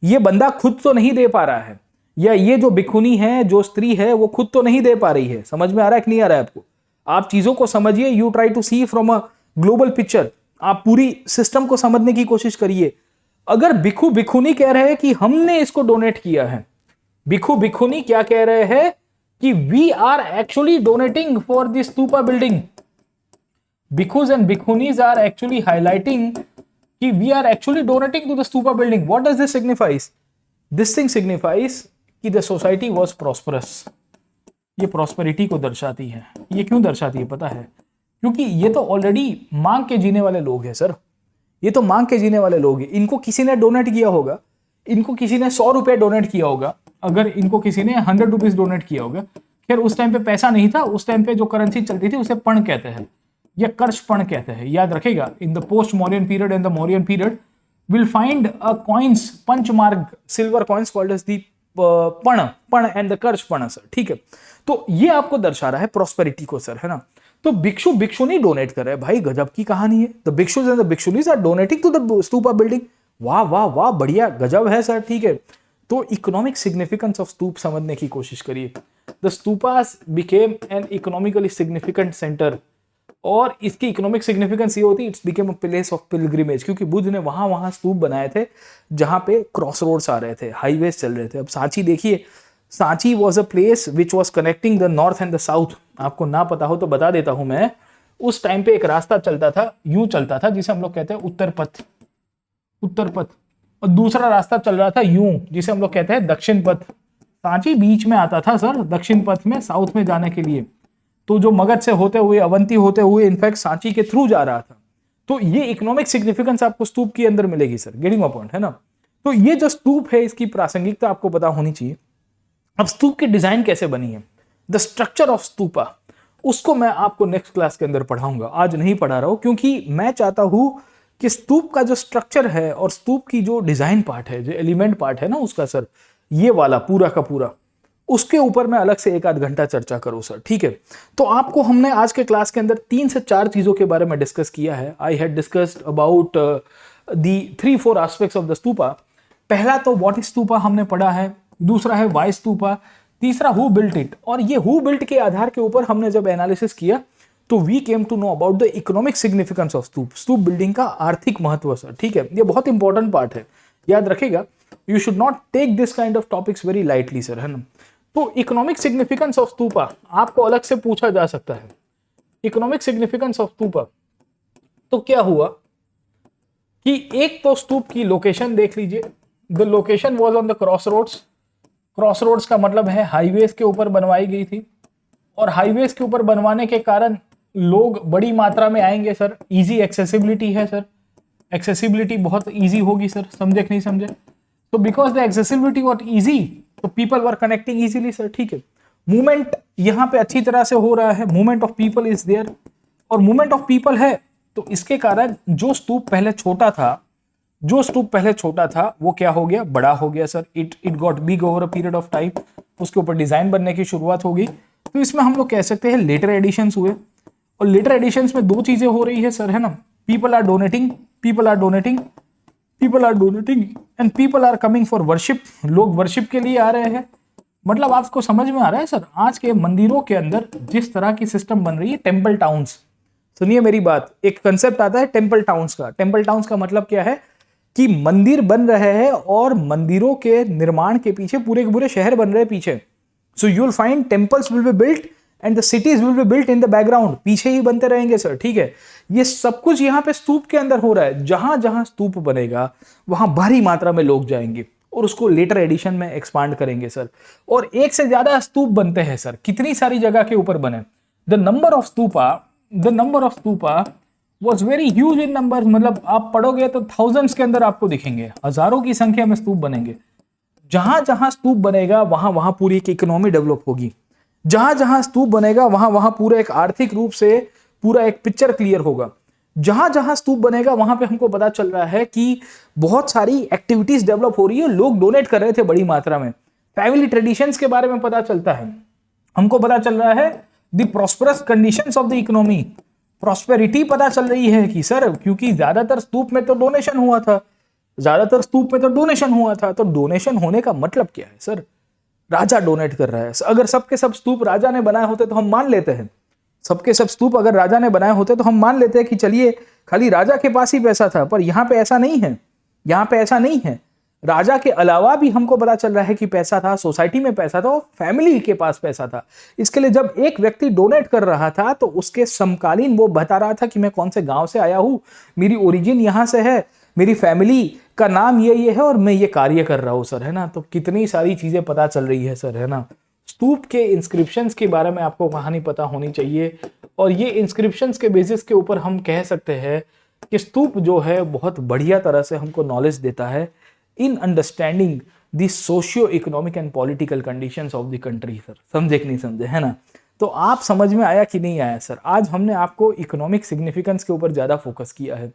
ये बंदा खुद तो नहीं दे पा रहा है, या ये जो भिक्षुनी है, जो स्त्री है, वो खुद तो नहीं दे पा रही है. समझ में आ रहा है कि नहीं आ रहा है आपको. आप चीजों को समझिए. You try to see from a global picture. आप पूरी सिस्टम को समझने की कोशिश करिए. अगर भिक्खु भिक्खुनी कह रहे हैं कि हमने इसको डोनेट किया है, भिक्खु भिक्खुनी क्या कह रहे हैं कि we are actually donating for this stupa building. Bhikkhus and bhikkhunis are actually highlighting कि we are actually donating to the stupa building. What does this signifies? This thing signifies कि द सोसाइटी वाज प्रॉस्परस. ये प्रॉस्पेरिटी को दर्शाती है। ये क्यों दर्शाती है पता है? क्योंकि ये तो ऑलरेडी मांग के जीने वाले लोग हैं सर, ये तो मांग के जीने वाले लोग हैं। इनको किसी ने डोनेट किया होगा, इनको किसी ने 100 रुपये डोनेट किया होगा, अगर इनको किसी ने 100 रुपीज डोनेट किया होगा, खैर उस टाइम पे पैसा नहीं था, उस टाइम पे जो करेंसी चलती थी उसे पण कहते हैं या कर्ज पण कहते हैं, याद रखेगा। In the post Mauryan period and the Mauryan period will find a coins, punch marked silver coins called as the pana and the कर्ज पण सर, ठीक है। तो ये आपको दर्शा रहा है प्रॉस्पेरिटी को सर, है ना। तो भिक्षु भिक्षुनी डोनेट कर रहे हैं, भाई गजब की कहानी है। The bhikshus and the bhikshunis are donating to the stupa building. वाह वाह वाह, बढ़िया, गजब है सर, ठीक है। तो इकोनॉमिक सिग्निफिकेंस ऑफ स्तूप समझने की कोशिश करिए। The stupas became an economically significant centre, और इसकी इकोनॉमिक सिग्निफिकेंस ये होती है, it's became a place of pilgrimage, क्योंकि बुद्ध ने वहां स्तूप बनाए थे जहां पे क्रॉस रोड्स आ रहे थे, हाईवेज चल रहे थे। अब सांची देखिए, Sanchi was a place which was connecting the north and the south. आपको ना पता हो तो बता देता हूं मैं, उस टाइम पे एक रास्ता चलता था, यूं चलता था, जिसे हम लोग कहते हैं उत्तर पथ, उत्तर पथ, और दूसरा रास्ता चल रहा था यूं, जिसे हम लोग कहते हैं दक्षिण पथ। सांची बीच में आता था सर, दक्षिण पथ में, साउथ में जाने के लिए। तो जो मगध से होते हुए, अवंती होते हुए, इनफैक्ट सांची के थ्रू जा रहा था। तो ये इकोनॉमिक सिग्निफिकेंस आपको स्तूप के अंदर मिलेगी सर, गेटिंग माय पॉइंट, है ना। तो ये जो स्तूप है, इसकी प्रासंगिकता आपको पता होनी चाहिए। अब स्तूप की डिजाइन कैसे बनी है, द स्ट्रक्चर ऑफ स्तूपा, उसको मैं आपको नेक्स्ट क्लास के अंदर पढ़ाऊंगा, आज नहीं पढ़ा रहा हूं, क्योंकि मैं चाहता हूं कि स्तूप का जो स्ट्रक्चर है और स्तूप की जो डिजाइन पार्ट है, जो एलिमेंट पार्ट है ना उसका सर, ये वाला पूरा का पूरा, उसके ऊपर मैं अलग से 1 आध घंटा चर्चा करूं सर, ठीक है। तो आपको हमने आज के क्लास के अंदर 3 से 4 चीजों के बारे में डिस्कस किया है। I had discussed about the 3-4 aspects of the stupa. पहला तो व्हाट इज स्तूपा हमने पढ़ा है, दूसरा है व्हाई स्तूपा, तीसरा हु बिल्ट इट। और ये हु बिल्ट के आधार के ऊपर हमने जब एनालिसिस किया तो we came to know about the economic significance of stupa, stupa building का आर्थिक महत्व सर, ठीक है। ये बहुत इंपॉर्टेंट पार्ट है, याद रखेगा। You should not take this kind of topics very lightly sir, है ना। तो इकोनॉमिक सिग्निफिकेंस ऑफ स्तूपा आपको अलग से पूछा जा सकता है। इकोनॉमिक सिग्निफिकेंस ऑफ स्तूपा, तो क्या हुआ कि एक तो स्तूप की लोकेशन देख लीजिए, the location was on the cross roads. Cross roads का मतलब है हाईवेज के ऊपर बनवाई गई थी, और हाईवेज के ऊपर बनवाने के कारण लोग बड़ी मात्रा में आएंगे सर, इजी एक्सेसिबिलिटी है सर, एक्सेसिबिलिटी बहुत इजी होगी सर, समझे कि नहीं समझे। तो because the accessibility was easy, तो people were connecting easily sir, ठीक है। मूवमेंट यहाँ पे अच्छी तरह से हो रहा है, movement of people is there, और मूवमेंट ऑफ पीपल है तो इसके कारण जो स्तूप पहले छोटा था, जो स्तूप पहले छोटा था वो क्या हो गया, बड़ा हो गया sir. It got big over a period of time, उसके ऊपर डिजाइन बनने की शुरुआत होगी। तो इसमें हम लोग कह सकते हैं लेटर एडिशंस हुए, और लेटर एडिशंस में 2 चीजें हो रही है सर, है ना। People are donating, people are donating, people are donating and people are coming for worship, लोग वर्शिप के लिए आ रहे हैं। मतलब आपको समझ में आ रहा है सर, आज के मंदिरों के अंदर जिस तरह की सिस्टम बन रही है, टेम्पल टाउन्स। सुनिए मेरी बात, एक कंसेप्ट आता है टेम्पल टाउन्स का। टेम्पल टाउन्स का मतलब क्या है कि मंदिर बन रहे हैं और मंदिरों के निर्माण के पीछे पूरे के पूरे शहर बन रहे हैं पीछे। So you will find temples will be built and the cities will be built in the background, पीछे ही बनते रहेंगे सर, ठीक है। ये सब कुछ यहाँ पे स्तूप के अंदर हो रहा है। जहां जहां स्तूप बनेगा वहां भारी मात्रा में लोग जाएंगे और उसको लेटर एडिशन में एक्सपांड करेंगे सर। और एक से ज्यादा स्तूप बनते हैं सर, कितनी सारी जगह के ऊपर बने। The number of stupa was very huge in number, मतलब आप पढ़ोगे तो थाउजेंड्स के अंदर आपको दिखेंगे, हजारों की संख्या में स्तूप बनेंगे। जहां जहां स्तूप बनेगा वहां वहां पूरी एक इकोनॉमी डेवलप होगी। जहां जहां स्तूप बनेगा वहां वहां पूरा एक आर्थिक रूप से पूरा एक पिक्चर क्लियर होगा। जहां जहां स्तूप बनेगा वहां पे हमको पता चल रहा है कि बहुत सारी एक्टिविटीज डेवलप हो रही है, लोग डोनेट कर रहे थे बड़ी मात्रा में। फैमिली ट्रेडिशंस के बारे में पता चलता है, हमको पता चल रहा है the prosperous conditions of the economy, prosperity पता चल रही है कि सर क्योंकि ज्यादातर स्तूप में तो डोनेशन हुआ था, तो डोनेशन होने का मतलब क्या है सर, राजा डोनेट कर रहा है। अगर सबके सब स्तूप राजा ने बनाए होते तो हम मान लेते हैं, सबके सब स्तूप अगर राजा ने बनाए होते तो हम मान लेते हैं कि चलिए खाली राजा के पास ही पैसा था, पर यहाँ पे ऐसा नहीं है, यहाँ पे ऐसा नहीं है। राजा के अलावा भी हमको पता चल रहा है कि पैसा था, सोसाइटी में पैसा था, फैमिली के पास पैसा था। इसके लिए जब एक व्यक्ति डोनेट कर रहा था तो उसके समकालीन वो बता रहा था कि मैं कौन से गांव से आया हूँ, मेरी ओरिजिन यहाँ से है, मेरी फैमिली का नाम ये है और मैं ये कार्य कर रहा हूँ सर, है ना। तो कितनी सारी चीजें पता चल रही है सर, है ना। स्तूप के इंस्क्रिप्शंस के बारे में आपको कहानी पता होनी चाहिए, और ये इंस्क्रिप्शंस के बेसिस के ऊपर हम कह सकते हैं कि स्तूप जो है बहुत बढ़िया तरह से हमको नॉलेज देता है इन understanding the socio economic and political conditions of the country. Sir समझे कि नहीं समझे, है ना? तो आप समझ में आया कि नहीं आया सर? आज हमने आपको इकोनॉमिक सिग्निफिकेंस के ऊपर ज़्यादा फोकस किया है।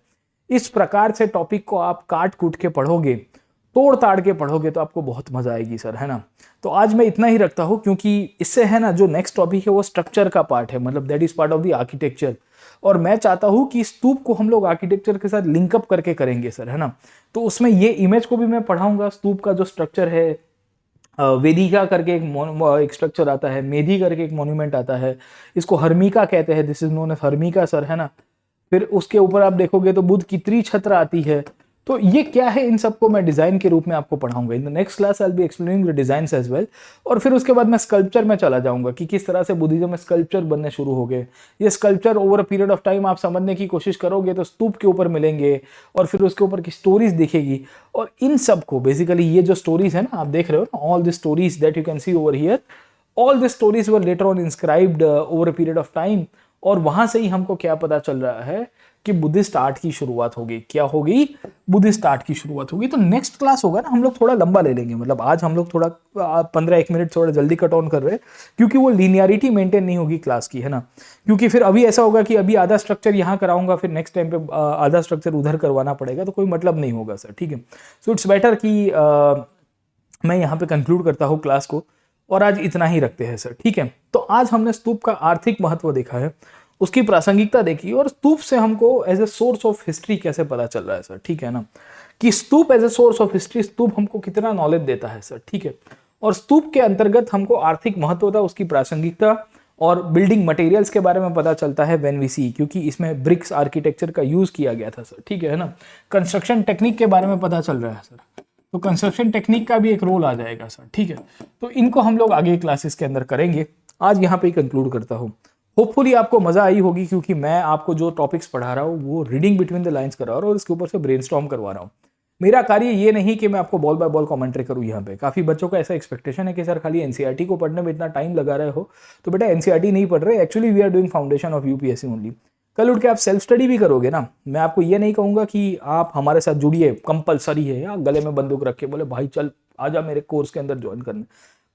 इस प्रकार से टॉपिक को आप काट कूट के पढ़ोगे, तोड़ ताड़ के पढ़ोगे, तो आपको बहुत मजा आएगी सर, है ना? तो आज मैं इतना ही रखता हूँ, क्योंकि इससे है ना जो नेक्स्ट टॉपिक है वो स्ट्रक्चर का पार्ट है, मतलब that is part of the architecture, और मैं चाहता हूँ कि स्तूप को हम लोग आर्किटेक्चर के साथ लिंकअप करके करेंगे सर, है ना? तो उसमें ये इमेज को भी मैं पढ़ाऊंगा, स्तूप का जो स्ट्रक्चर है, वेदिका करके एक स्ट्रक्चर आता है, मेधी करके एक मॉन्यूमेंट आता है, इसको हर्मिका कहते हैं, this is known as harmika sir, है ना? फिर उसके ऊपर आप देखोगे तो बुद्ध की त्रिछत्र आती है। तो ये क्या है, इन सबको मैं डिजाइन के रूप में आपको पढ़ाऊंगा। In the next class I will be explaining the designs as well. और फिर उसके बाद मैं स्कल्पचर में चला जाऊंगा कि किस तरह से बुद्धिज्म में स्कल्पचर बनने शुरू हो गए। ये sculpture over a period of time आप समझने की कोशिश करोगे तो स्तूप के ऊपर मिलेंगे, और फिर उसके ऊपर की स्टोरीज दिखेगी। और इन सब को बेसिकली ये जो स्टोरीज है ना, आप देख रहे हो ना, all the stories that you can see over here, all the stories were later on inscribed over a period of time. और वहां से ही हमको क्या पता चल रहा है कि बुद्धिस्ट आर्ट की शुरुआत होगी। क्या होगी? बुद्धिस्ट आर्ट की शुरुआत होगी। तो नेक्स्ट क्लास होगा ना, हम लोग थोड़ा लंबा ले लेंगे, मतलब आज हम लोग थोड़ा 15-1 मिनट थोड़ा जल्दी कट ऑन कर रहे हैं, क्योंकि वो लीनियरिटी मेंटेन नहीं होगी क्लास की, है ना? क्योंकि फिर अभी ऐसा होगा कि अभी आधा स्ट्रक्चर यहाँ कराऊंगा, फिर नेक्स्ट टाइम पे आधा स्ट्रक्चर उधर करवाना पड़ेगा, तो कोई मतलब नहीं होगा सर, ठीक है? सो इट्स बेटर कि मैं यहाँ पे कंक्लूड करता हूँ क्लास को, और आज इतना ही रखते हैं सर, ठीक है? तो आज हमने स्तूप का आर्थिक महत्व देखा है, उसकी प्रासंगिकता देखी, और स्तूप से हमको as a source of history कैसे पता चल रहा है सर, ठीक है ना? कि stupa as a source of history, stupa हमको कितना नॉलेज देता है सर, ठीक है? और स्तूप के अंतर्गत हमको आर्थिक महत्वता, उसकी प्रासंगिकता और बिल्डिंग मटेरियल्स के बारे में पता चलता है व्हेन वी सी, क्योंकि इसमें ब्रिक्स आर्किटेक्चर का यूज किया गया था सर, ठीक है ना? कंस्ट्रक्शन टेक्निक के बारे में पता चल रहा है सर, तो कंस्ट्रक्शन टेक्निक का भी एक रोल आ जाएगा सर, ठीक है? तो इनको हम लोग आगे क्लासेस के अंदर करेंगे। आज यहाँ पे ही कंक्लूड करता हूँ। होपफुली आपको मजा आई होगी, क्योंकि मैं आपको जो टॉपिक्स पढ़ा रहा हूँ वो रीडिंग बिटवीन द लाइंस करा रहा हूँ, और इसके ऊपर से ब्रेनस्टॉर्म करवा रहा हूँ। मेरा कार्य ये नहीं कि मैं आपको बॉल बाय बॉल कमेंट्री करूँ। यहाँ पे काफी बच्चों का ऐसा एक्सपेक्टेशन है कि सर खाली एनसीईआरटी को पढ़ने में इतना टाइम लगा रहे हो, तो बेटा एनसीईआरटी नहीं पढ़ रहे, actually we are doing foundation of UPSC only. कल उठ के आप सेल्फ स्टडी भी करोगे ना, मैं आपको ये नहीं कहूंगा कि आप हमारे साथ जुड़िए कंपलसरी है, या गले में बंदूक रख के बोले भाई चल आजा मेरे कोर्स के अंदर ज्वाइन करने।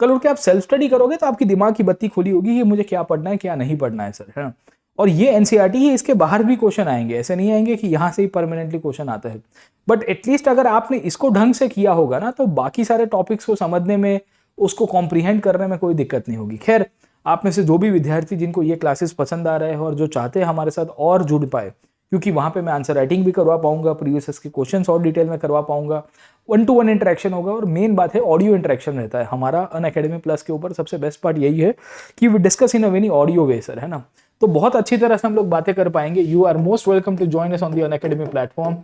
कल उठ के आप सेल्फ स्टडी करोगे तो आपकी दिमाग की बत्ती खुली होगी कि मुझे क्या पढ़ना है क्या नहीं पढ़ना है सर, है ना? और ये एनसीईआरटी है, इसके बाहर भी क्वेश्चन आएंगे, ऐसे नहीं आएंगे कि यहाँ से ही परमानेंटली क्वेश्चन आता है। बट एटलीस्ट अगर आपने इसको ढंग से किया होगा ना, तो बाकी सारे टॉपिक्स को समझने में, उसको कॉम्प्रीहेंड करने में कोई दिक्कत नहीं होगी। खैर, आप में से जो भी विद्यार्थी जिनको ये क्लासेस पसंद आ रहे हैं और जो चाहते हैं हमारे साथ और जुड़ पाए, क्योंकि वहाँ पे मैं आंसर राइटिंग भी करवा पाऊंगा, प्रीवियस के क्वेश्चंस और डिटेल में करवा पाऊंगा, 1-to-1 इंटरेक्शन होगा, और मेन बात है ऑडियो इंटरेक्शन रहता है हमारा अनअकैडमी प्लस के ऊपर। सबसे बेस्ट पार्ट यही है कि we discuss in a very audio way sir, है ना? तो बहुत अच्छी तरह से हम लोग बातें कर पाएंगे। You are most welcome to join us on the Unacademy platform.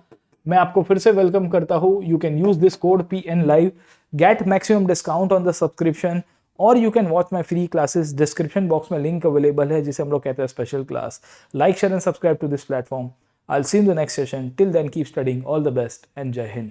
मैं आपको फिर से वेलकम करता हूँ। You can use this code PN Live, get maximum discount on the subscription, और you can watch my free classes. Description box में link available है, जिसे हम लोग कहते हैं special class. Like, share and subscribe to this platform. I'll see you in the next session. Till then, keep studying. All the best and Jai Hind.